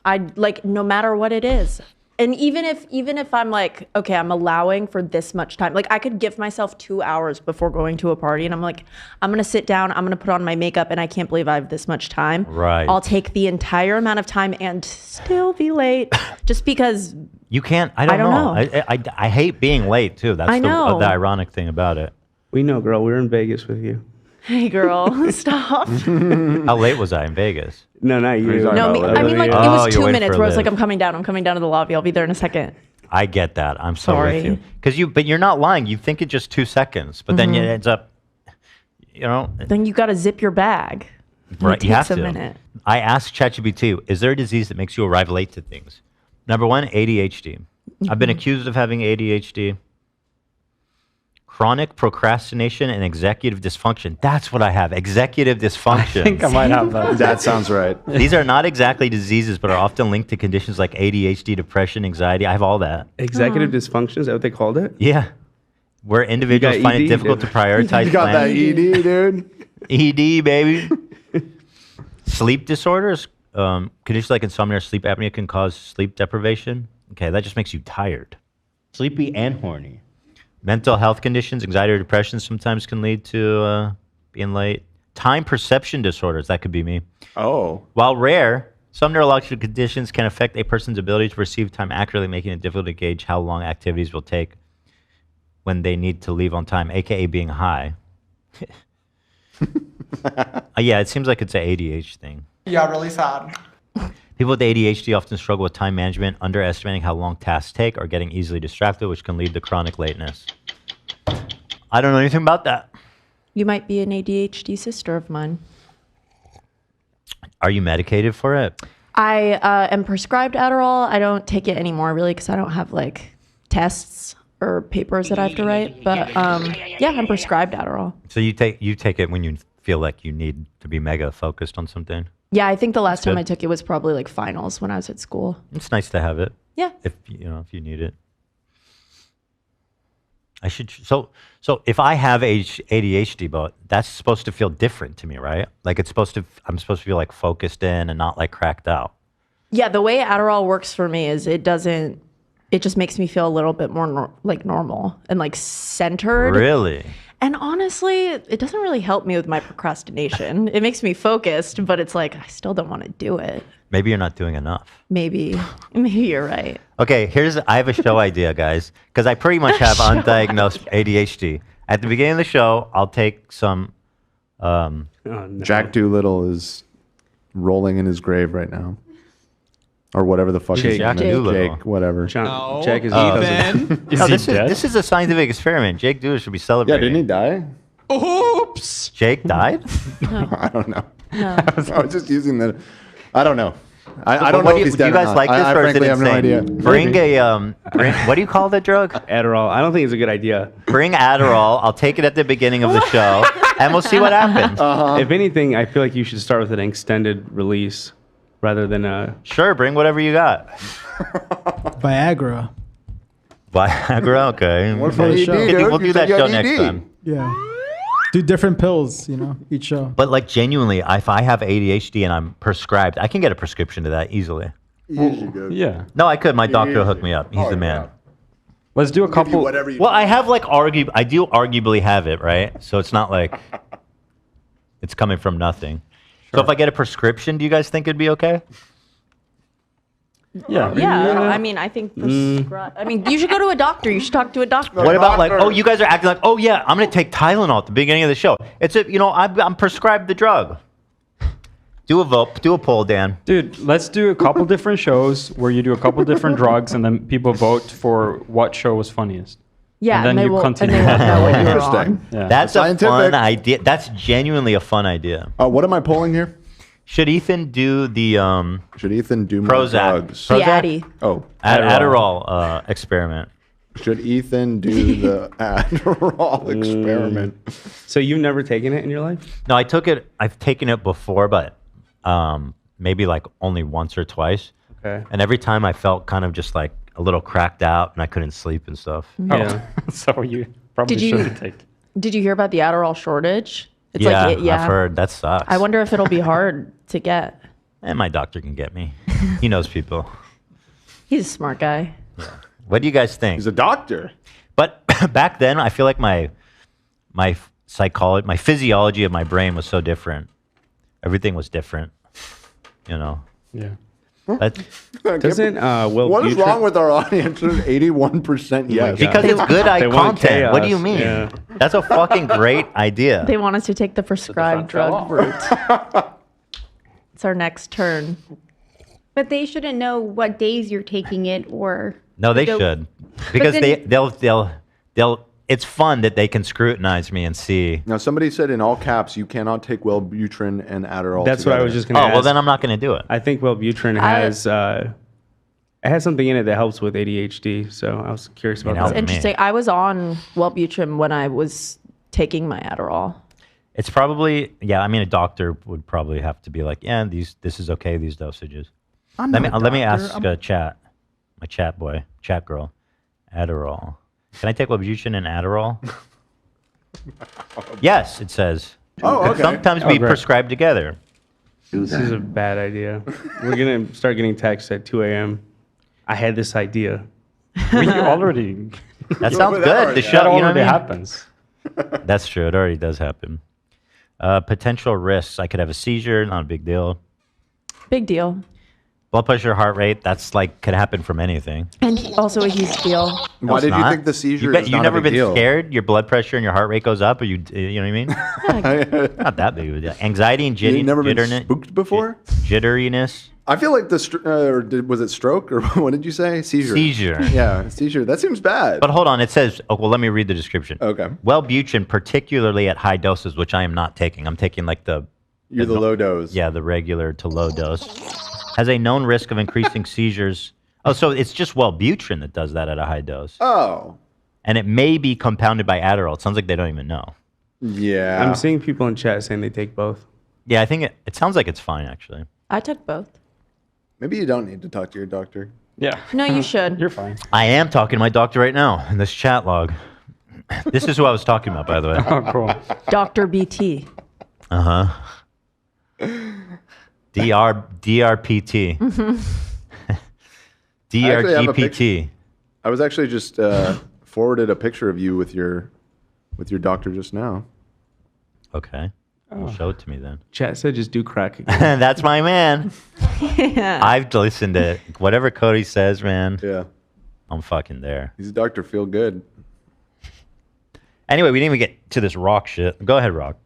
I like no matter what it is. And even if I'm like, okay, I'm allowing for this much time. Like I could give myself 2 hours before going to a party and I'm like, I'm going to sit down, I'm going to put on my makeup and I can't believe I have this much time. Right. I'll take the entire amount of time and still be late just because You can't. I don't know. I hate being late too. That's I know. the ironic thing about it. We know, girl. We were in Vegas with you. hey girl, stop. How late was I in Vegas? No, not you. No, I mean like it Oh, was you're 2 waiting minutes for where I was Liv. like, I'm coming down to the lobby. I'll be there in a second. I get that. I'm so Sorry. with you. But you're not lying. You think it's just 2 seconds, but then it ends up, Then you got to zip your bag. Right, It you have takes to. a minute. I asked ChatGPT, is there a disease that makes you arrive late to things? Number one, ADHD. I've been accused of having ADHD. Chronic procrastination and executive dysfunction. That's what I have. Executive dysfunction. I think I might have that. That sounds right. These are not exactly diseases, but are often linked to conditions like ADHD, depression, anxiety. I have all that. Executive dysfunction, is that what they called it? Yeah. Where individuals got find it ED, difficult to dude. prioritize You got that plans. ED, dude. ED, baby. Sleep disorders, conditions like insomnia or sleep apnea can cause sleep deprivation. Okay, that just makes you tired. Sleepy and horny. Mental health conditions, anxiety or depression sometimes can lead to being late. Time perception disorders, that could be me. Oh. While rare, some neurological conditions can affect a person's ability to perceive time accurately, making it difficult to gauge how long activities will take when they need to leave on time, aka being high. Yeah, it seems like it's an ADHD thing. Yeah, really sad. People with ADHD often struggle with time management, underestimating how long tasks take, or getting easily distracted, which can lead to chronic lateness. I don't know anything about that. You might be an ADHD sister of mine. Are you medicated for it? I am prescribed Adderall. I don't take it anymore, really, because I don't have like tests or papers that I have to write. But yeah, I'm prescribed Adderall. So you take it when you feel like you need to be mega focused on something? Yeah, I think the last time good. I took it was probably like finals when I was at school. It's nice to have it. Yeah. If you need it. I should so if I have ADHD, but that's supposed to feel different to me, right? Like I'm supposed to feel like focused in and not like cracked out. Yeah, the way Adderall works for me is it just makes me feel a little bit more like normal and like centered. Really? And honestly, it doesn't really help me with my procrastination. It makes me focused, but it's like I still don't want to do it. Maybe you're not doing enough. Maybe you're right. Okay, I have a show idea, guys, because I pretty much have undiagnosed ADHD. At the beginning of the show, I'll take some. Jack Doolittle is rolling in his grave right now, or whatever the fuck his Jack name is. Doolittle. Jake, whatever. Jack is No, this is a scientific experiment. Jake Doolittle should be celebrating. Yeah, didn't he die? Oops. Jake died? I don't know. No. I was just using the. I don't know. I don't know if he's dead. Do you guys or not. like this, I or is it frankly have no idea. insane? Bring what do you call the drug? Adderall. I don't think it's a good idea. Bring Adderall. I'll take it at the beginning of the show, and we'll see what happens. If anything, I feel like you should start with an extended release rather than a. Sure, bring whatever you got. Viagra. Viagra, okay. What for the show? We'll do that show next time. Yeah. Do different pills, each show. But like genuinely, if I have ADHD and I'm prescribed, I can get a prescription to that easily. Yeah. No, I could. My doctor will hook me up. He's the man. Let's do a couple. Well, I have like I do arguably have it, right? So it's not like it's coming from nothing. So if I get a prescription, do you guys think it'd be okay? Yeah. I mean, I think I mean, you should go to a doctor. You should talk to a doctor. What about like, oh, you guys are acting like, oh yeah, I'm gonna take Tylenol at the beginning of the show. It's I'm prescribed the drug. Do a vote, do a poll, Dan. Dude, let's do a couple different shows where you do a couple different drugs, and then people vote for what show was funniest. Yeah, and then you continue. And they won't know what you're on. Yeah. That's a fun idea. That's genuinely a fun idea. What am I polling here? Should Ethan do the Should Ethan do more Prozac? drugs? The Addy. Oh, Adderall experiment. Should Ethan do the Adderall experiment? So you've never taken it in your life? No, I took it. I've taken it before, but maybe like only once or twice. Okay. And every time I felt kind of just like a little cracked out, and I couldn't sleep and stuff. Yeah. So you probably shouldn't take. Did you hear about the Adderall shortage? It's Yeah, like, I've heard that sucks. I wonder if it'll be hard to get. And my doctor can get me. He knows people. He's a smart guy. What do you guys think? He's a doctor. But back then, I feel like my psychology, my physiology of my brain was so different. Everything was different. Yeah. Doesn't What is wrong with our audience? 81% yes. Because it's good They want content. What do you chaos. mean? Yeah. That's a fucking great idea. They want us to take the prescribed drug route. It's our next turn. But they shouldn't know what days you're taking it or. No, they They'll- should, because then- they'll. It's fun that they can scrutinize me and see. Now, somebody said in all caps, you cannot take Wellbutrin and Adderall. That's what I was just going to Oh, ask. well, then I'm not going to do it. I think Wellbutrin has it has something in it that helps with ADHD. So I was curious about It's that. interesting. I was on Wellbutrin when I was taking my Adderall. It's probably I mean, a doctor would probably have to be like, yeah, this is okay, these dosages. Let me ask chat, my chat girl, Adderall. Can I take Wellbutrin and Adderall? Yes, it says. Oh, okay. Sometimes we prescribe together. This is a bad idea. We're going to start getting texts at 2 a.m. I had this idea. We already. That sounds good. The show That you know already what I mean? happens. That's true. It already does happen. Potential risks. I could have a seizure. Not a big deal. Big deal. Blood pressure, heart rate. That's like could happen from anything. And also a huge deal. No, Why it's did you not. think the seizure You is not a never big been deal? scared? Your blood pressure and your heart rate goes up, or you know what I mean? Not that big of a deal. Anxiety and You've never been jitteriness. spooked before? Jitteriness. I feel like was it stroke or what did you say? Seizure. Seizure. Yeah, seizure. That seems bad. But hold on, it says. Oh, well, let me read the description. Okay. Wellbutrin, particularly at high doses, which I am not taking. I'm taking like the low dose. Yeah, the regular to low dose. Has a known risk of increasing seizures. Oh, so it's just Wellbutrin that does that at a high dose. Oh. And it may be compounded by Adderall. It sounds like they don't even know. Yeah. I'm seeing people in chat saying they take both. Yeah, I think it sounds like it's fine, actually. I took both. Maybe you don't need to talk to your doctor. Yeah. No, you should. You're fine. I am talking to my doctor right now in this chat log. This is who I was talking about, by the way. Oh, cool. Dr. BT. Uh-huh. DRPT. DRGPT. I was actually just forwarded a picture of you with your doctor just now. Okay. Well, show it to me then. Chat said just do crack again. That's my man. Yeah. I've listened to whatever Cody says, man. Yeah. I'm fucking there. He's a Dr. Feel Good. Anyway, we didn't even get to this rock shit. Go ahead, Rock.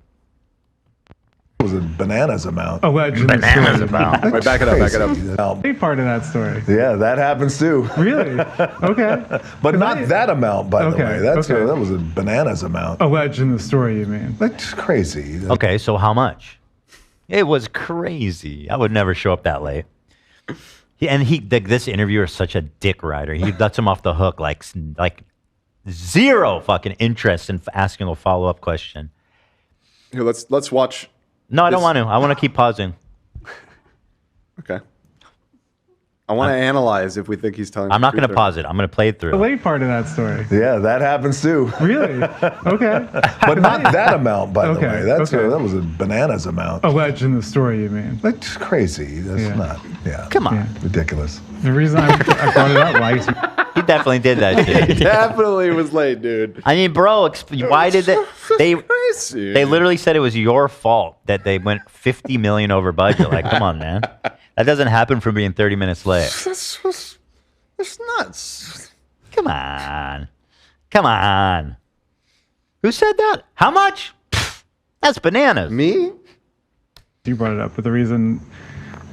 It was a bananas amount. Bananas amount. Wait, back it up. Big part of that story. Yeah, that happens too. Really? Okay. But not that amount, by the Okay, way. That okay. was a bananas amount. Alleged in the story, you mean? That's crazy. Okay, so how much? It was crazy. I would never show up that late. This interviewer is such a dick rider. He lets him off the hook like zero fucking interest in asking a follow-up question. Here, let's watch. No, I don't want to. I want to keep pausing. Okay. I want to analyze if we think he's telling. I'm not going to pause it. I'm going to play it through. The late part of that story. Yeah, that happens too. Really? Okay. But not that amount, by the Okay, way. That okay. was a bananas amount. Alleged in the story, you mean? That's crazy. That's not. Yeah. Come on. Ridiculous. The reason I brought it up, like, He definitely did that shit. He definitely was late, dude. I mean, bro, why did they Crazy. They literally said it was your fault that they went 50 million over budget. Like, come on, man. That doesn't happen for being 30 minutes late. That's nuts. Come on. Come on. Who said that? How much? Pfft, that's bananas. Me? you brought it up, but the reason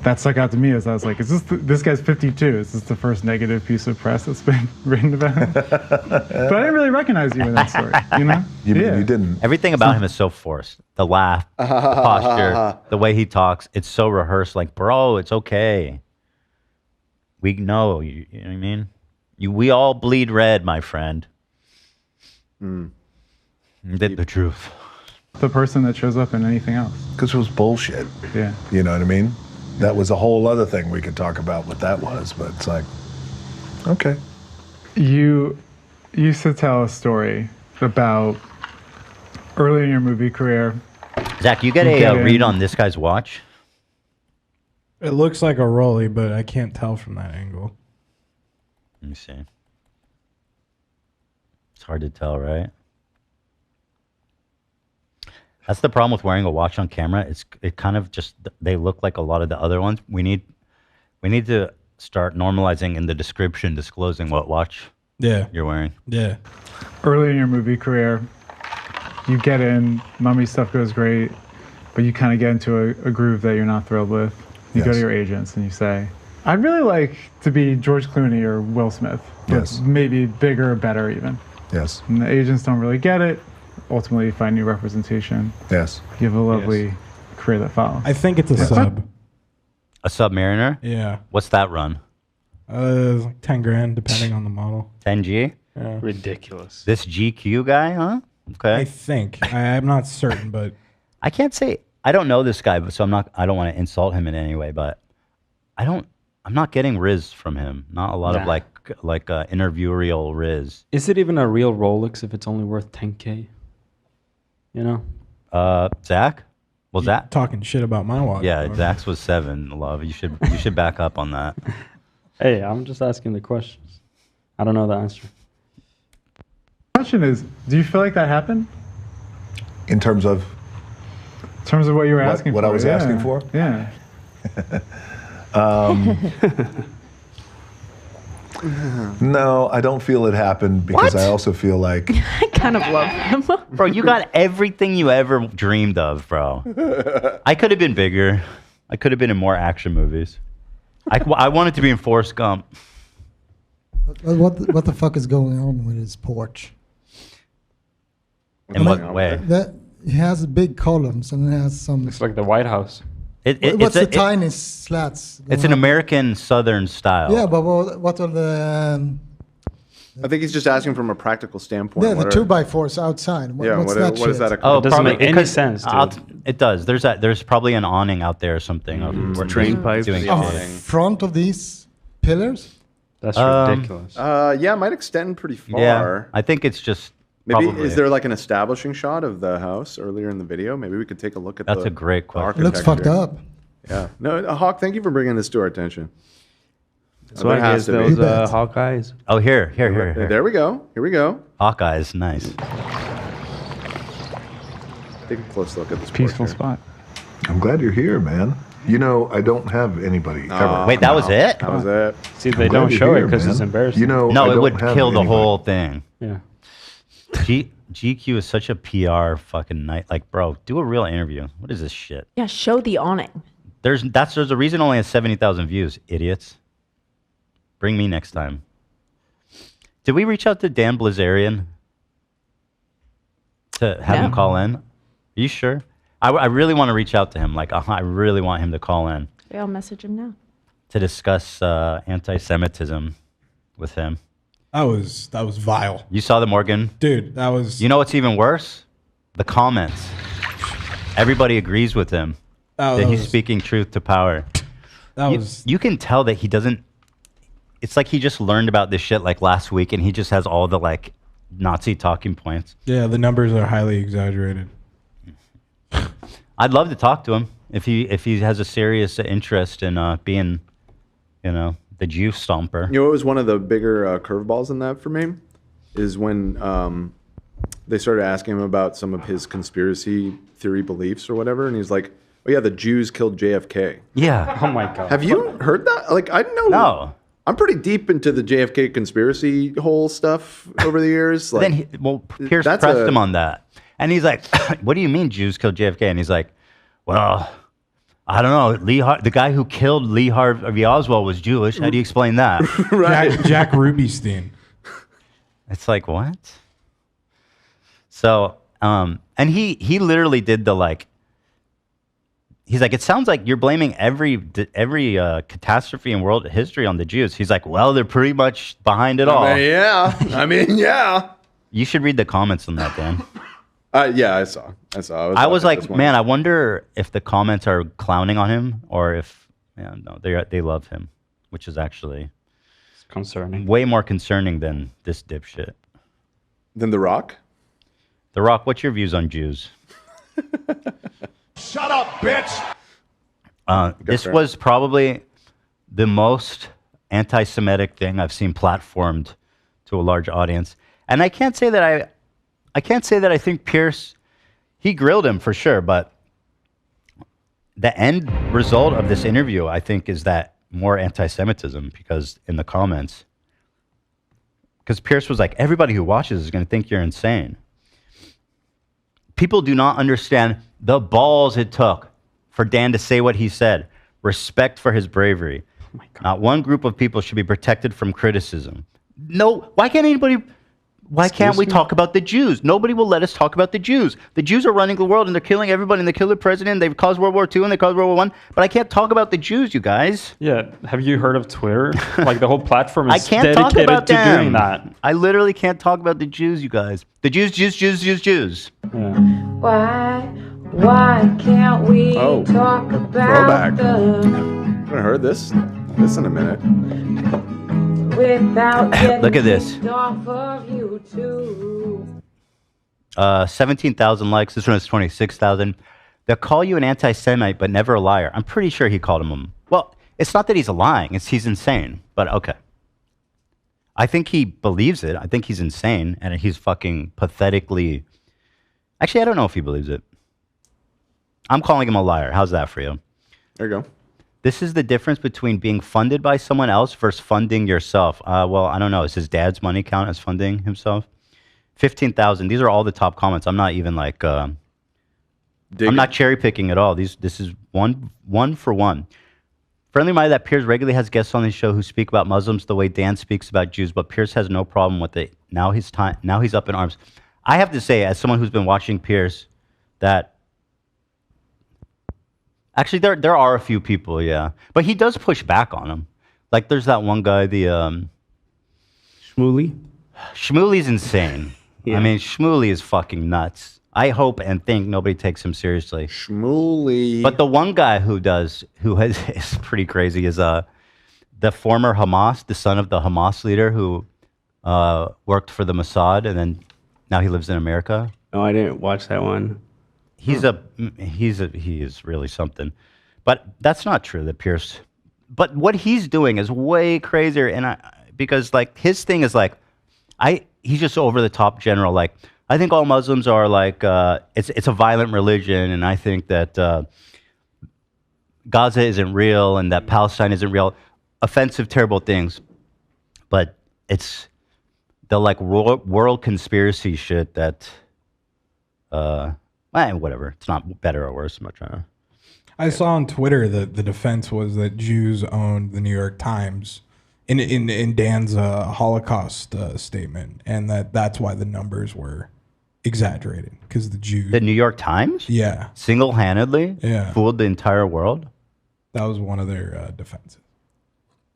that stuck out to me is I was like, is this guy's 52? Is this the first negative piece of press that's been written about him? But I didn't really recognize you in that story, you know? You didn't. Everything about him is so forced. The laugh, the posture, the way he talks, it's so rehearsed. Like, bro, it's okay. We know, you know what I mean? We all bleed red, my friend. Did the truth. The person that shows up in anything else. Because it was bullshit. Yeah. You know what I mean? That was a whole other thing we could talk about what that was, but it's like, okay. You used to tell a story about early in your movie career. Zach, you get a read on this guy's watch? It looks like a Rolly, but I can't tell from that angle. Let me see. It's hard to tell, right? That's the problem with wearing a watch on camera. It kind of just, they look like a lot of the other ones. We need to start normalizing in the description, disclosing what watch you're wearing. Yeah. Early in your movie career, you get in, mummy stuff goes great, but you kind of get into a groove that you're not thrilled with. You go to your agents and you say, I'd really like to be George Clooney or Will Smith. But maybe bigger or better even. Yes. And the agents don't really get it. Ultimately, you find new representation. Yes. You have a lovely career that follows. I think it's a sub. A Submariner? Yeah. What's that run? Like 10 grand, depending on the model. 10G? Yeah. Ridiculous. This GQ guy, huh? Okay. I think. I'm not certain, but I can't say. I don't know this guy, so I don't want to insult him in any way, but I'm not getting Riz from him. Not a lot of like interviewerial Riz. Is it even a real Rolex if it's only worth 10K? You know? Zach? Well, Zach talking shit about my watch. Yeah, Zach's was 7. Love, you should back up on that. Hey, I'm just asking the questions. I don't know the answer. The question is, do you feel like that happened? In terms of? In terms of what you were asking for. What I was asking for? Yeah. No, I don't feel it happened because I also feel like I kind of love him. Bro, you got everything you ever dreamed of, bro. I could have been bigger. I could have been in more action movies. I wanted to be in Forrest Gump. What the fuck is going on with his porch? In what way? That it has big columns and it has some. It's like the White House. What's the tiny slats? It's an American Southern style. Yeah, but what are the? I think he's just asking from a practical standpoint. Yeah, the 2x4s outside. What's that what is shit? that? Oh, it doesn't make any sense, dude. It does. There's probably an awning out there or something. Of drain pipes. doing Front of these pillars? That's ridiculous. Yeah, it might extend pretty far. Yeah, I think it's just maybe. probably. Is there like an establishing shot of the house earlier in the video? Maybe we could take a look at. That's a great question. Looks fucked up. Yeah. No, Hawk. Thank you for bringing this to our attention. That's why I guess those Hawkeyes. Oh, here. There we go. Here we go. Hawkeyes, nice. Take a close look at this peaceful spot. I'm glad you're here, man. You know, I don't have anybody ever. Wait, that was it? That was it. See, they don't show it because it's embarrassing. You know, no, I it don't would have kill the anybody. whole thing. Yeah. GQ is such a PR fucking night. Like, bro, do a real interview. What is this shit? Yeah, show the awning. There's a reason it only has 70,000 views, idiots. Bring me next time. Did we reach out to Dan Bilzerian to have him call in? Are you sure? I really want to reach out to him. Like, I really want him to call in. I'll message him now. to discuss anti-Semitism with him. That was vile. You saw the Morgan? Dude, that was... You know what's even worse? The comments. Everybody agrees with him that he's speaking truth to power. You can tell that he doesn't... It's like he just learned about this shit like last week and he just has all the like Nazi talking points. Yeah, the numbers are highly exaggerated. I'd love to talk to him if he has a serious interest in being, the Jew stomper. You know what was one of the bigger curveballs in that for me? Is when they started asking him about some of his conspiracy theory beliefs or whatever, and he's like, "Oh yeah, the Jews killed JFK." Yeah. Oh my god. Have you heard that? Like, I know. No. I'm pretty deep into the JFK conspiracy whole stuff over the years. Like, Pierce pressed him on that, and he's like, "What do you mean Jews killed JFK?" And he's like, "Well, I don't know. The guy who killed Lee Harvey Oswald was Jewish. How do you explain that?" Right. Jack Rubenstein. It's like, what? So, and he literally did the like. He's like, it sounds like you're blaming every catastrophe in world history on the Jews. He's like, well, they're pretty much behind it all. Yeah. You should read the comments on that, Dan. Yeah, I saw. I was like, man, I wonder if the comments are clowning on him or if, no, they love him, which is actually concerning. Way more concerning than this dipshit. Than The Rock? The Rock, what's your views on Jews? Shut up, bitch! This was probably the most anti-Semitic thing I've seen platformed to a large audience, and I can't say that I think Pierce, he grilled him for sure, but the end result of this interview, I think, is that more anti-Semitism because in the comments, because Pierce was like, everybody who watches is going to think you're insane. People do not understand the balls it took for Dan to say what he said. Respect for his bravery. Oh my God. Not one group of people should be protected from criticism. No, why can't we talk about the Jews? Nobody will let us talk about the Jews. The Jews are running the world and they're killing everybody and they kill the president. They've caused World War II and they caused World War I. But I can't talk about the Jews, you guys. Yeah. Have you heard of Twitter? Like the whole platform I is can't talk dedicated about to them. doing that. I literally can't talk about the Jews, you guys. The Jews. Yeah. Why can't we talk about throwback. them I haven't heard this in a minute. without getting Look at this. kicked off of YouTube? 17,000 likes. This one is 26,000. They'll call you an anti-Semite, but never a liar. I'm pretty sure he called him one. Well, it's not that he's lying. It's he's insane. But okay. I think he believes it. I think he's insane. And he's fucking pathetically... Actually, I don't know if he believes it. I'm calling him a liar. How's that for you? There you go. This is the difference between being funded by someone else versus funding yourself. Well, I don't know. Is his dad's money count as funding himself? 15,000. These are all the top comments. I'm not even like... I'm not cherry picking at all. This is one for one. Friendly Reminder that Pierce regularly has guests on his show who speak about Muslims the way Dan speaks about Jews, but Pierce has no problem with it. Now he's up in arms. I have to say, as someone who's been watching Pierce, that actually there are a few people, yeah, but he does push back on him. Like there's that one guy, the Shmuley. Shmuley's insane. Yeah. I mean, Shmuley is fucking nuts. I hope and think nobody takes him seriously. Shmuley. But the one guy is pretty crazy is the former Hamas, the son of the Hamas leader who worked for the Mossad and then now he lives in America. No, I didn't watch that one. He is really something. But that's not true that Pierce. But what he's doing is way crazier and because like his thing is like he's just over the top general like I think all Muslims are like, it's a violent religion, and I think that Gaza isn't real and that Palestine isn't real. Offensive, terrible things. But it's the like world conspiracy shit that, whatever. It's not better or worse. I'm not trying to. I saw on Twitter that the defense was that Jews owned the New York Times in Dan's Holocaust statement, and that's why the numbers were exaggerated because the Jews. The New York Times? Yeah. Single-handedly? Yeah. Fooled the entire world? That was one of their defenses.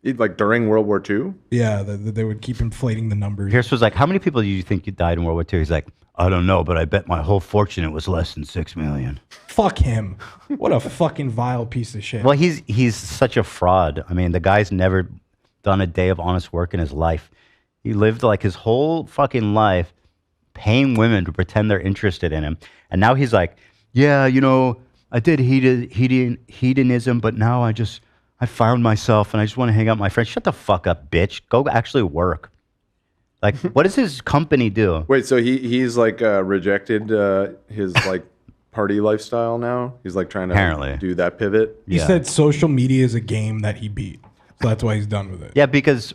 Like during World War II? Yeah, they would keep inflating the numbers. Pierce was like, how many people do you think you died in World War II? He's like, I don't know, but I bet my whole fortune it was less than 6 million. Fuck him. What a fucking vile piece of shit. Well, he's such a fraud. I mean, the guy's never done a day of honest work in his life. He lived like his whole fucking life paying women to pretend they're interested in him. And now he's like, yeah, you know, I did hedonism, but now I found myself and I just want to hang out with my friends. Shut the fuck up, bitch. Go actually work. Like, what does his company do? Wait, so he's like rejected his like party lifestyle now? He's like trying to Apparently. do that pivot? He said social media is a game that he beat. So that's why he's done with it. Yeah, because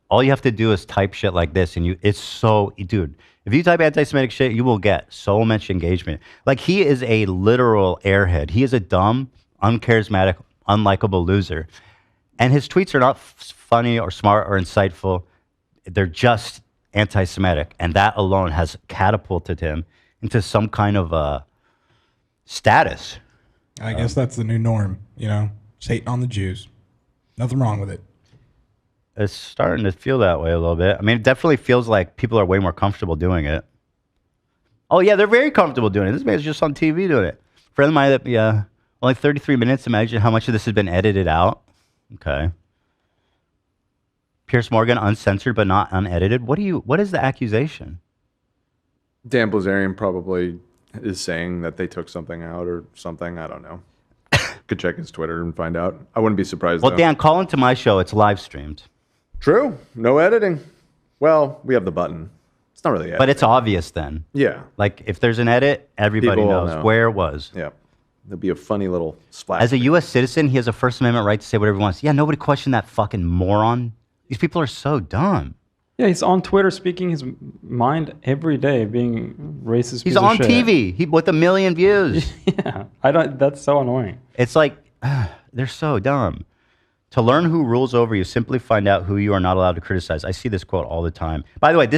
all you have to do is type shit like this and it's so, dude, if you type anti-Semitic shit, you will get so much engagement. Like, he is a literal airhead. He is a dumb, uncharismatic, unlikable loser. And his tweets are not funny or smart or insightful. They're just anti-Semitic. And that alone has catapulted him into some kind of status. I guess that's the new norm, you know? Just hating on the Jews. Nothing wrong with it. It's starting to feel that way a little bit. I mean, it definitely feels like people are way more comfortable doing it. Oh, yeah, they're very comfortable doing it. This man's just on TV doing it. Friend of mine, yeah, only 33 minutes. Imagine how much of this has been edited out. Okay. Pierce Morgan, uncensored but not unedited. What is the accusation? Dan Bilzerian probably is saying that they took something out or something. I don't know. Could check his Twitter and find out. I wouldn't be surprised. Well, though. Dan, call into my show. It's live streamed. True. No editing. Well, we have the button. It's not really editing. But it's obvious then. Yeah. Like, if there's an edit, everybody People will knows know. where it was. Yeah. There'll be a funny little splash. As a U.S. citizen, he has a First Amendment right to say whatever he wants. Yeah, nobody questioned that fucking moron. These people are so dumb. Yeah, he's on Twitter speaking his mind every day, being racist. He's piece of on shit. TV with 1 million views. Yeah, I don't. That's so annoying. It's like, they're so dumb. To learn who rules over you, simply find out who you are not allowed to criticize. I see this quote all the time. By the way,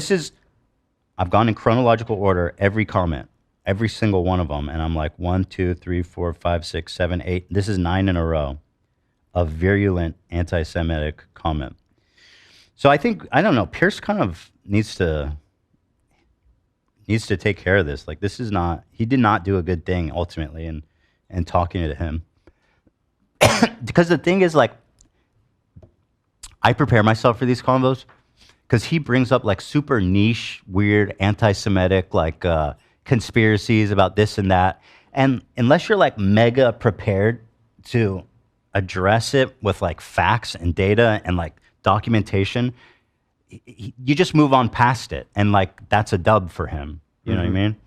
I've gone in chronological order, every comment, every single one of them. And I'm like, 1, 2, 3, 4, 5, 6, 7, 8. This is 9 in a row of virulent anti-Semitic comment. So I think, I don't know, Pierce kind of needs to take care of this. Like, he did not do a good thing ultimately in talking to him. Because the thing is, like, I prepare myself for these convos because he brings up like super niche, weird, anti-Semitic, like conspiracies about this and that. And unless you're like mega prepared to address it with like facts and data and like documentation, you just move on past it. And like, that's a dub for him. You know what I mean?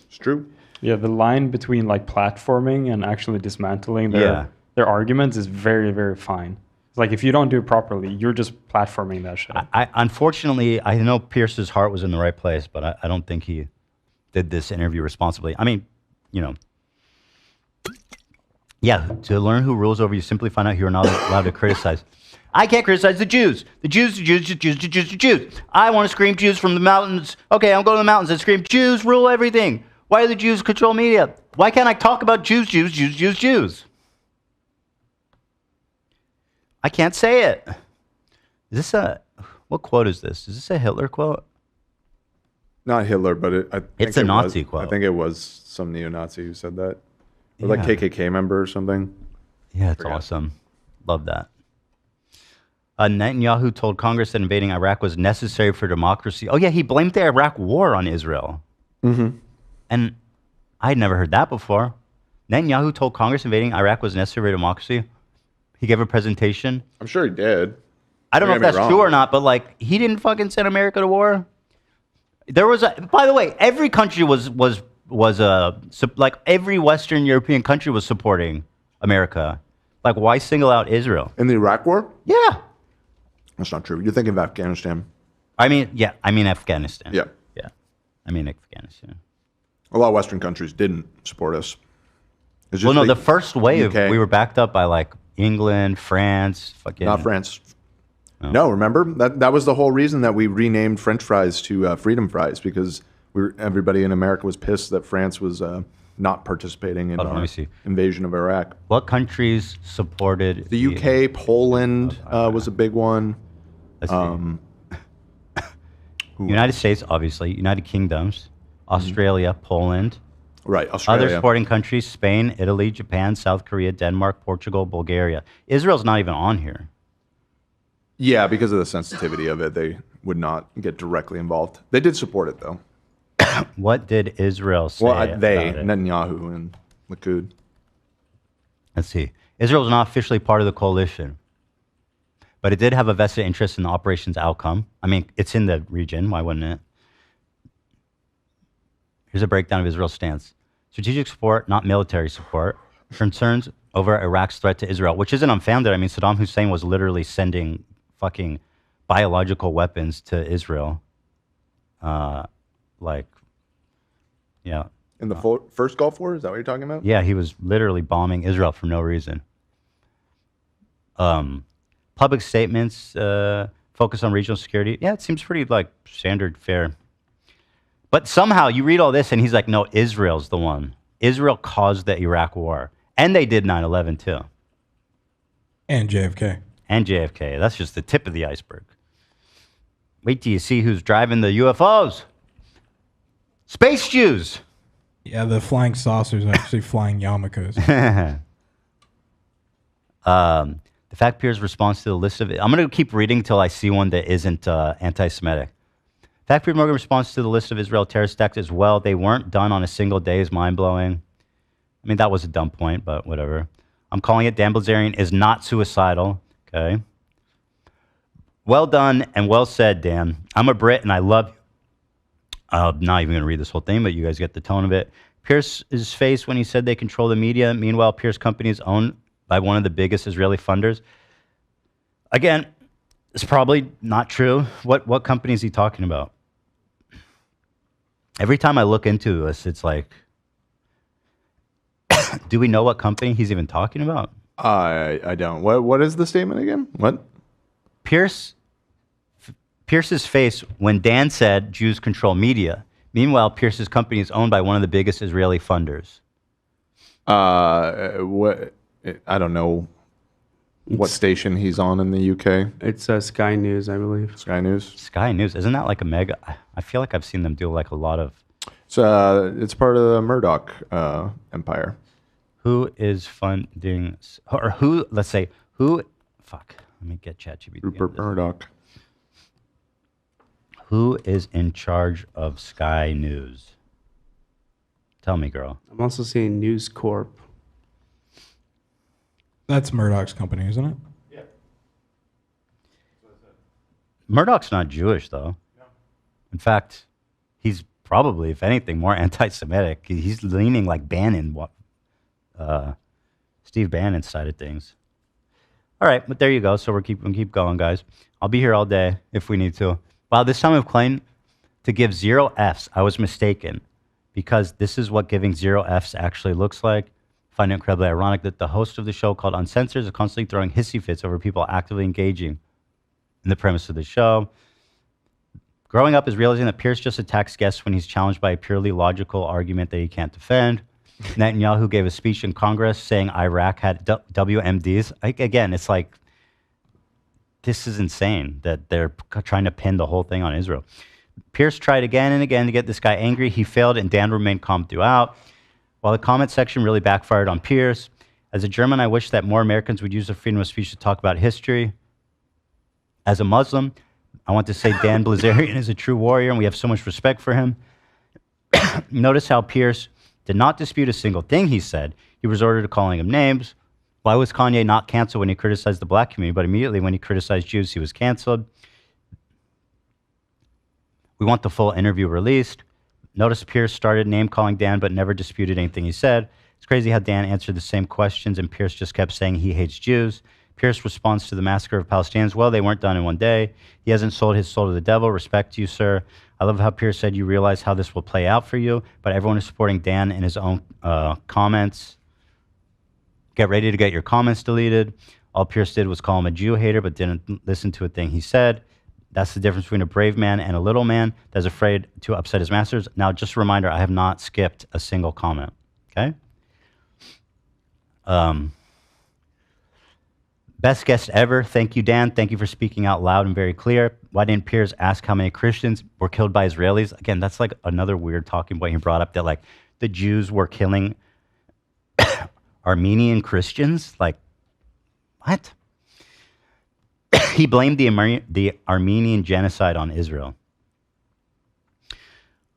It's true. Yeah, the line between like platforming and actually dismantling their arguments is very, very fine. It's like, if you don't do it properly, you're just platforming that shit. Unfortunately, I know Pierce's heart was in the right place, but I don't think he did this interview responsibly. I mean, you know, yeah, to learn who rules over you, simply find out who you're not allowed to criticize. I can't criticize the Jews. The Jews, the Jews, the Jews, the Jews, the Jews. I want to scream Jews from the mountains. Okay, I'll go to the mountains and scream, Jews rule everything. Why do the Jews control media? Why can't I talk about Jews, Jews, Jews, Jews, Jews? I can't say it. Is this what quote is this? Is this a Hitler quote? Not Hitler, but It's a Nazi quote. I think it was some neo-Nazi who said that. Or like Yeah. KKK member or something. Yeah, it's awesome. Love that. Netanyahu told Congress that invading Iraq was necessary for democracy. Oh, yeah, he blamed the Iraq war on Israel. Mm-hmm. And I'd never heard that before. Netanyahu told Congress invading Iraq was necessary for democracy. He gave a presentation. I'm sure he did. I don't know if that's true or not, but like, he didn't fucking send America to war. There was by the way, every country was like every Western European country was supporting America. Like, why single out Israel? In the Iraq war? Yeah. That's not true. You're thinking of Afghanistan. I mean Afghanistan. Yeah. Yeah. I mean Afghanistan. A lot of Western countries didn't support us. It's Well, no, just the first wave, UK. we were backed up by like England, France, fucking. Not France. No, remember? That was the whole reason that we renamed French fries to Freedom Fries, because everybody in America was pissed that France was not participating in Hold on, let our me see. invasion of Iraq. What countries supported The UK, Poland was a big one. Let's see. United States, obviously. United Kingdoms. Australia, Poland. Right, Australia. Other supporting countries, Spain, Italy, Japan, South Korea, Denmark, Portugal, Bulgaria. Israel's not even on here. Yeah, because of the sensitivity of it, they would not get directly involved. They did support it, though. What did Israel say? Well, they, about it? Netanyahu and Likud. Let's see. Israel is not officially part of the coalition, but it did have a vested interest in the operation's outcome. I mean, it's in the region. Why wouldn't it? Here's a breakdown of Israel's stance. Strategic support, not military support. Concerns over Iraq's threat to Israel, which isn't unfounded. I mean, Saddam Hussein was literally sending fucking biological weapons to Israel. In the first Gulf War, is that what you're talking about? Yeah, he was literally bombing Israel for no reason. Public statements focus on regional security. Yeah, it seems pretty like standard fare. But somehow you read all this and he's like, no, Israel's the one. Israel caused the Iraq war. And they did 9/11 too. And JFK. And JFK. That's just the tip of the iceberg. Wait till you see who's driving the UFOs. Space Jews. Yeah, the flying saucers are actually flying yarmulkes. The fact appears response to the list of... I'm going to keep reading until I see one that isn't anti-Semitic. Fact appears Morgan response to the list of Israel terrorist acts as well. They weren't done on a single day is mind-blowing. I mean, that was a dumb point, but whatever. I'm calling it Dan Bilzerian is not suicidal. Okay. Well done and well said, Dan. I'm a Brit and I love you. I'm not even going to read this whole thing, but you guys get the tone of it. Pierce's face when he said they control the media. Meanwhile, Pierce Company is owned by one of the biggest Israeli funders. Again, it's probably not true. What company is he talking about? Every time I look into this, it's like, do we know what company he's even talking about? I don't. What is the statement again? What? Pierce's face when Dan said Jews control media. Meanwhile, Pierce's company is owned by one of the biggest Israeli funders. What? I don't know what station he's on in the UK. It's Sky News, I believe. Sky News. Sky News. Isn't that like a mega? I feel like I've seen them do like a lot of... It's part of the Murdoch empire. Who is funding... Or who... Let's say, who... Fuck. Let me get ChatGPT. Rupert Murdoch. Who is in charge of Sky News? Tell me, girl. I'm also seeing News Corp. That's Murdoch's company, isn't it? Yeah. Murdoch's not Jewish, though. No. In fact, he's probably, if anything, more anti-Semitic. He's leaning like Bannon, Steve Bannon's side of things. All right, but there you go. So we'll keep going, guys. I'll be here all day if we need to. Wow, this time of Klein to give 0 Fs. I was mistaken because this is what giving 0 Fs actually looks like. I find it incredibly ironic that the host of the show called Uncensored is constantly throwing hissy fits over people actively engaging in the premise of the show. Growing up is realizing that Pierce just attacks guests when he's challenged by a purely logical argument that he can't defend. Netanyahu gave a speech in Congress saying Iraq had WMDs. Again, it's like, this is insane that they're trying to pin the whole thing on Israel. Pierce tried again and again to get this guy angry. He failed, and Dan remained calm throughout. While the comment section really backfired on Pierce, as a German, I wish that more Americans would use their freedom of speech to talk about history. As a Muslim, I want to say Dan Bilzerian is a true warrior, and we have so much respect for him. Notice how Pierce did not dispute a single thing he said. He resorted to calling him names. Why was Kanye not canceled when he criticized the black community, but immediately when he criticized Jews, he was canceled? We want the full interview released. Notice Pierce started name-calling Dan, but never disputed anything he said. It's crazy how Dan answered the same questions, and Pierce just kept saying he hates Jews. Pierce responds to the massacre of Palestinians, well, they weren't done in one day. He hasn't sold his soul to the devil. Respect to you, sir. I love how Pierce said you realize how this will play out for you, but everyone is supporting Dan in his own comments. Get ready to get your comments deleted. All Pierce did was call him a Jew hater, but didn't listen to a thing he said. That's the difference between a brave man and a little man that's afraid to upset his masters. Now, just a reminder, I have not skipped a single comment. Okay? Best guest ever. Thank you, Dan. Thank you for speaking out loud and very clear. Why didn't Piers ask how many Christians were killed by Israelis? Again, that's like another weird talking point he brought up, that like the Jews were killing Armenian Christians. Like, what? He blamed the Armenian genocide on Israel.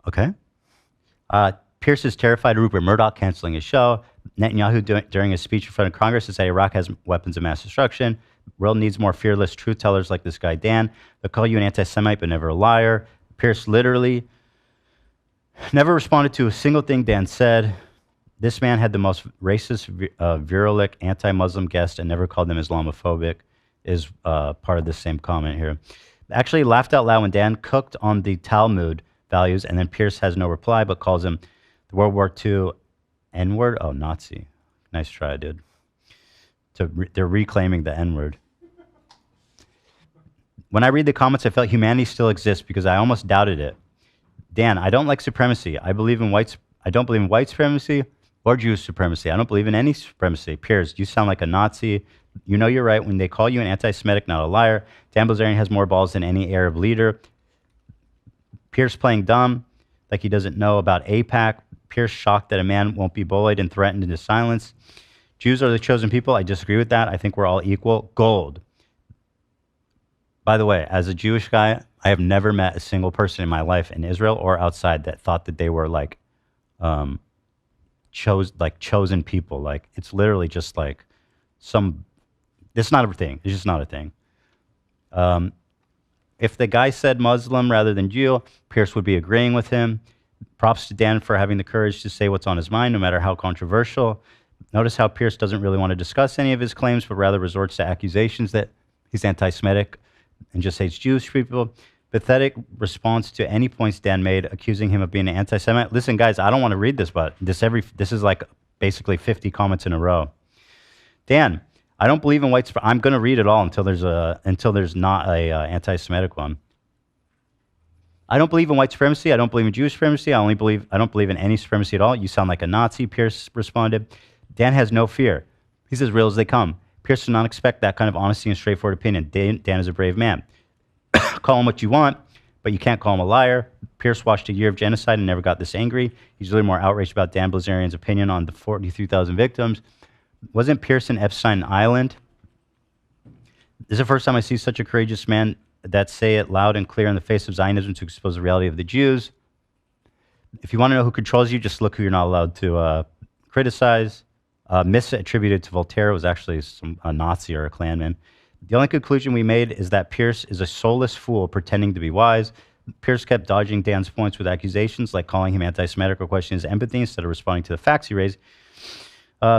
Okay. Pierce is terrified of Rupert Murdoch canceling his show. Netanyahu, during his speech in front of Congress, to say Iraq has weapons of mass destruction. World needs more fearless truth tellers like this guy, Dan. They'll call you an anti-Semite, but never a liar. Pierce literally never responded to a single thing Dan said. This man had the most racist, virulent, anti-Muslim guest and never called them Islamophobic, is part of the same comment here. Actually laughed out loud when Dan cooked on the Talmud values, and then Pierce has no reply, but calls him the World War II N-word? Oh, Nazi. Nice try, dude. They're reclaiming the N-word. When I read the comments, I felt humanity still exists because I almost doubted it. Dan, I don't like supremacy. I don't believe in white supremacy or Jewish supremacy. I don't believe in any supremacy. Piers, you sound like a Nazi. You know you're right when they call you an anti-Semitic, not a liar. Dan Bilzerian has more balls than any Arab leader. Pierce playing dumb, like he doesn't know about AIPAC. Pierce shocked that a man won't be bullied and threatened into silence. Jews are the chosen people. I disagree with that. I think we're all equal. Gold. By the way, as a Jewish guy, I have never met a single person in my life in Israel or outside that thought that they were like chosen people. Like, it's literally just like it's not a thing. It's just not a thing. If the guy said Muslim rather than Jew, Pierce would be agreeing with him. Props to Dan for having the courage to say what's on his mind, no matter how controversial. Notice how Pierce doesn't really want to discuss any of his claims, but rather resorts to accusations that he's anti-Semitic and just hates Jewish people. Pathetic response to any points Dan made, accusing him of being an anti-Semite. Listen, guys, I don't want to read this, but this is like basically 50 comments in a row. Dan, I don't believe in white supremacy. I'm going to read it all until there's not a anti-Semitic one. I don't believe in white supremacy. I don't believe in Jewish supremacy. I don't believe in any supremacy at all. You sound like a Nazi, Pierce responded. Dan has no fear. He's as real as they come. Pierce does not expect that kind of honesty and straightforward opinion. Dan is a brave man. Call him what you want, but you can't call him a liar. Pierce watched a year of genocide and never got this angry. He's really more outraged about Dan Bilzerian's opinion on the 43,000 victims. Wasn't Pierce in Epstein Island? This is the first time I see such a courageous man that say it loud and clear in the face of Zionism to expose the reality of the Jews. If you want to know who controls you, just look who you're not allowed to criticize. Myths attributed to Voltaire was actually a Nazi or a Klanman. The only conclusion we made is that Pierce is a soulless fool pretending to be wise. Pierce kept dodging Dan's points with accusations like calling him anti-Semitic or questioning his empathy instead of responding to the facts he raised.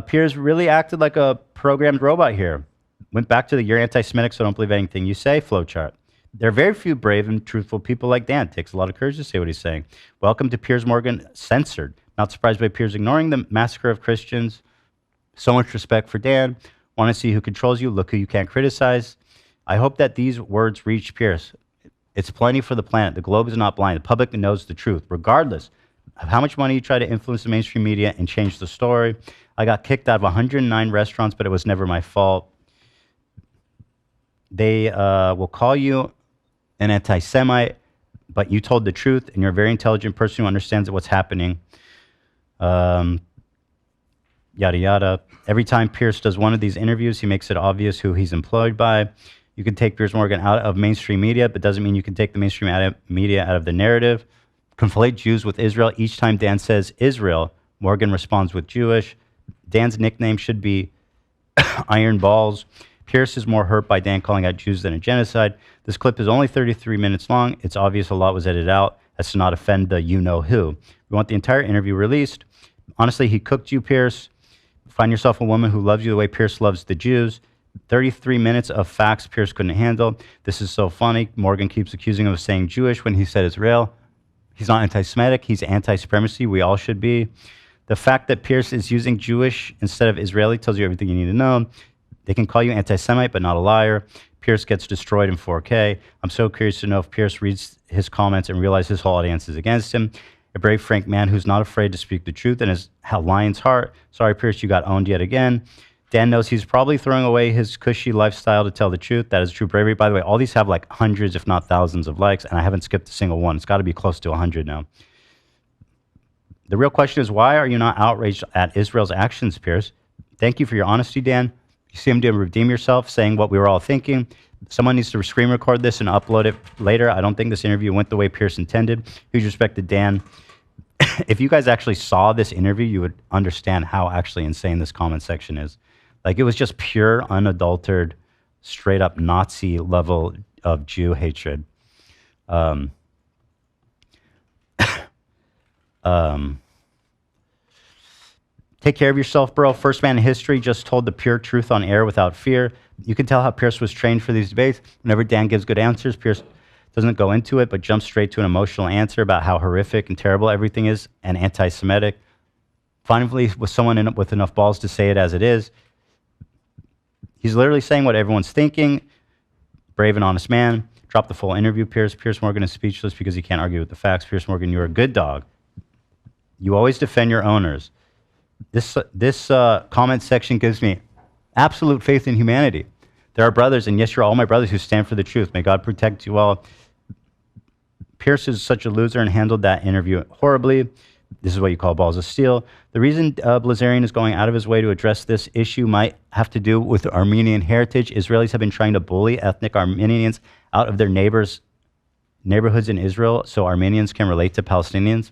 Pierce really acted like a programmed robot here. Went back to the "you're anti-Semitic, so don't believe anything you say" flowchart. There are very few brave and truthful people like Dan. It takes a lot of courage to say what he's saying. Welcome to Piers Morgan Censored. Not surprised by Piers ignoring the massacre of Christians. So much respect for Dan. Want to see who controls you? Look who you can't criticize. I hope that these words reach Pierce. It's plenty for the planet. The globe is not blind. The public knows the truth, regardless of how much money you try to influence the mainstream media and change the story. I got kicked out of 109 restaurants, but it was never my fault. They will call you an anti-Semite, but you told the truth, and you're a very intelligent person who understands what's happening. Yada, yada. Every time Pierce does one of these interviews, he makes it obvious who he's employed by. You can take Piers Morgan out of mainstream media, but doesn't mean you can take the mainstream media out of the narrative. Conflate Jews with Israel. Each time Dan says Israel, Morgan responds with Jewish. Dan's nickname should be Iron Balls. Pierce is more hurt by Dan calling out Jews than a genocide. This clip is only 33 minutes long. It's obvious a lot was edited out as to not offend the you-know-who. We want the entire interview released. Honestly, he cooked you, Pierce. Find yourself a woman who loves you the way Pierce loves the Jews. 33 minutes of facts Pierce couldn't handle. This is so funny. Morgan keeps accusing him of saying Jewish when he said Israel. He's not anti-Semitic. He's anti-supremacy. We all should be. The fact that Pierce is using Jewish instead of Israeli tells you everything you need to know. They can call you anti-Semite, but not a liar. Pierce gets destroyed in 4K. I'm so curious to know if Pierce reads his comments and realizes his whole audience is against him. A brave, frank man who's not afraid to speak the truth and has a lion's heart. Sorry, Pierce, you got owned yet again. Dan knows he's probably throwing away his cushy lifestyle to tell the truth. That is true bravery. By the way, all these have like hundreds, if not thousands of likes, and I haven't skipped a single one. It's got to be close to 100 now. The real question is, why are you not outraged at Israel's actions, Pierce? Thank you for your honesty, Dan. You seem to redeem yourself, saying what we were all thinking. Someone needs to screen record this and upload it later. I don't think this interview went the way Pierce intended. Huge respect to Dan. If you guys actually saw this interview, you would understand how actually insane this comment section is. Like, it was just pure, unadulterated, straight up Nazi level of Jew hatred. Take care of yourself, bro. First man in history just told the pure truth on air without fear. You can tell how Pierce was trained for these debates. Whenever Dan gives good answers, Pierce doesn't go into it, but jumps straight to an emotional answer about how horrific and terrible everything is and anti-Semitic. Finally, with someone with enough balls to say it as it is. He's literally saying what everyone's thinking. Brave and honest man. Drop the full interview, Pierce. Pierce Morgan is speechless because he can't argue with the facts. Pierce Morgan, you're a good dog. You always defend your owners. This comment section gives me absolute faith in humanity. There are brothers, and yes, you're all my brothers who stand for the truth. May God protect you all. Pierce is such a loser and handled that interview horribly. This is what you call balls of steel. The reason Bilzerian is going out of his way to address this issue might have to do with Armenian heritage. Israelis have been trying to bully ethnic Armenians out of their neighborhoods in Israel so Armenians can relate to Palestinians.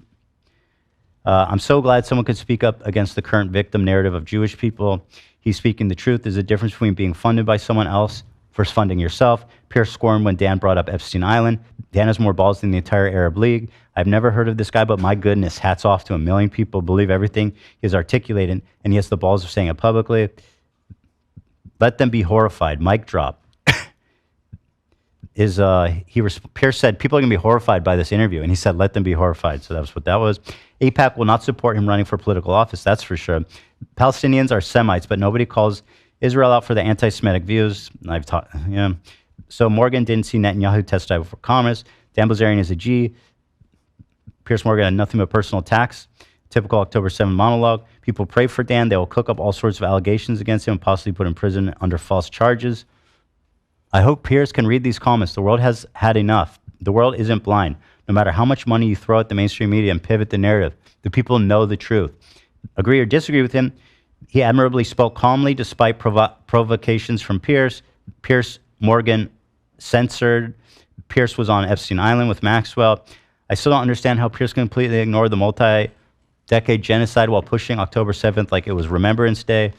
I'm so glad someone could speak up against the current victim narrative of Jewish people. He's speaking the truth. There's a difference between being funded by someone else versus funding yourself. Pierce squirmed when Dan brought up Epstein Island. Dan has more balls than the entire Arab League. I've never heard of this guy, but my goodness, hats off to a million people. Believe everything he has articulated, and he has the balls of saying it publicly. Let them be horrified. Mic drop. Pierce said people are going to be horrified by this interview, and he said let them be horrified. So that was what that was. AIPAC will not support him running for political office, that's for sure. Palestinians are Semites, but nobody calls Israel out for the anti-Semitic views. I've taught, yeah. So Morgan didn't see Netanyahu testify before Congress. Dan Bilzerian is a G. Pierce Morgan had nothing but personal attacks. Typical October 7 monologue. People pray for Dan. They will cook up all sorts of allegations against him and possibly put him in prison under false charges. I hope Pierce can read these comments. The world has had enough. The world isn't blind. No matter how much money you throw at the mainstream media and pivot the narrative, the people know the truth. Agree or disagree with him, he admirably spoke calmly despite provocations from Pierce. Pierce Morgan censored. Pierce was on Epstein Island with Maxwell. I still don't understand how Pierce completely ignored the multi-decade genocide while pushing October 7th like it was Remembrance Day.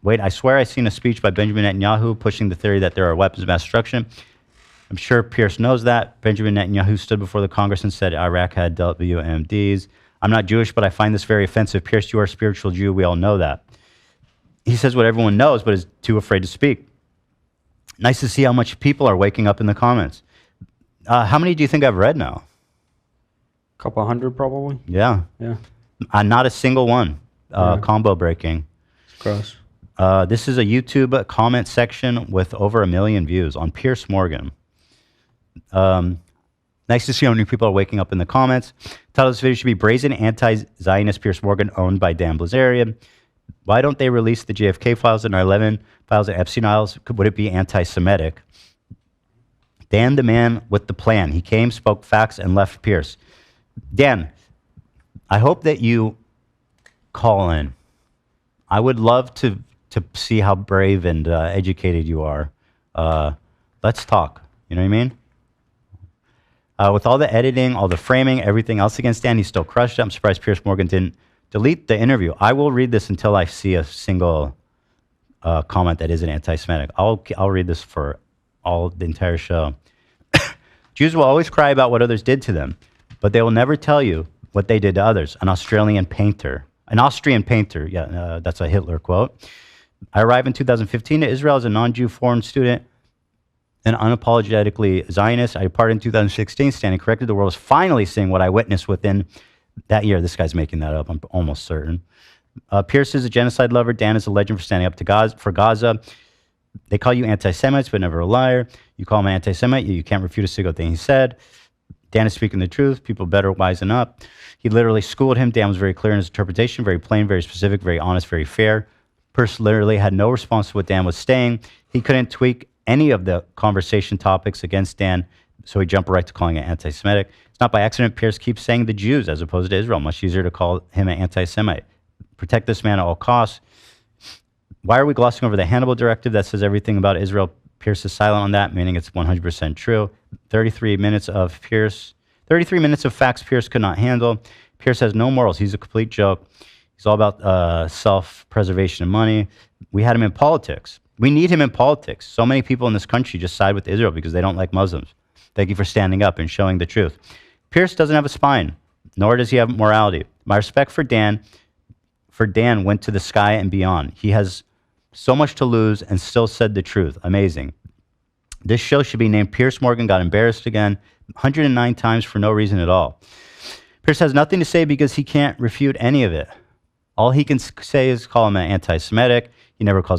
Wait, I swear I've seen a speech by Benjamin Netanyahu pushing the theory that there are weapons of mass destruction. I'm sure Pierce knows that. Benjamin Netanyahu stood before the Congress and said Iraq had WMDs. I'm not Jewish, but I find this very offensive. Pierce, you are a spiritual Jew. We all know that. He says what everyone knows, but is too afraid to speak. Nice to see how much people are waking up in the comments. How many do you think I've read now? A couple hundred, probably. Yeah. Yeah. Not a single one. Combo breaking. It's gross. This is a YouTube comment section with over 1 million views on Pierce Morgan. Nice to see how many people are waking up in the comments. Title of this video should be Brazen Anti-Zionist Pierce Morgan owned by Dan Bilzerian. Why don't they release the JFK files and 9/11 files and Epstein files? Would it be anti-Semitic? Dan, the man with the plan. He came, spoke facts, and left Pierce. Dan, I hope that you call in. I would love to see how brave and educated you are. Let's talk. You know what I mean? With all the editing, all the framing, everything else against Dan, he still crushed it. I'm surprised Pierce Morgan didn't delete the interview. I will read this until I see a single comment that isn't anti-Semitic. I'll read this for the entire show. Jews will always cry about what others did to them, but they will never tell you what they did to others. An Austrian painter, yeah, that's a Hitler quote. I arrived in 2015 to Israel as a non-Jew foreign student and unapologetically Zionist. I departed in 2016, standing corrected. The world is finally seeing what I witnessed within that year. This guy's making that up, I'm almost certain. Pierce is a genocide lover. Dan is a legend for standing up to for Gaza. They call you anti-Semites, but never a liar. You call him an anti-Semite, you can't refute a single thing he said. Dan is speaking the truth. People better wisen up. He literally schooled him. Dan was very clear in his interpretation, very plain, very specific, very honest, very fair. Pierce literally had no response to what Dan was saying. He couldn't tweak any of the conversation topics against Dan, so he jumped right to calling it anti-Semitic. It's not by accident Pierce keeps saying the Jews as opposed to Israel. Much easier to call him an anti-Semite. Protect this man at all costs. Why are we glossing over the Hannibal Directive that says everything about Israel? Pierce is silent on that, meaning it's 100% true. 33 minutes of facts Pierce could not handle. Pierce has no morals. He's a complete joke. He's all about self-preservation and money. We had him in politics. We need him in politics. So many people in this country just side with Israel because they don't like Muslims. Thank you for standing up and showing the truth. Pierce doesn't have a spine, nor does he have morality. My respect for Dan went to the sky and beyond. He has so much to lose and still said the truth. Amazing. This show should be named Pierce Morgan Got Embarrassed Again 109 times for no reason at all. Pierce has nothing to say because he can't refute any of it. All he can say is call him an anti-Semitic. He never calls him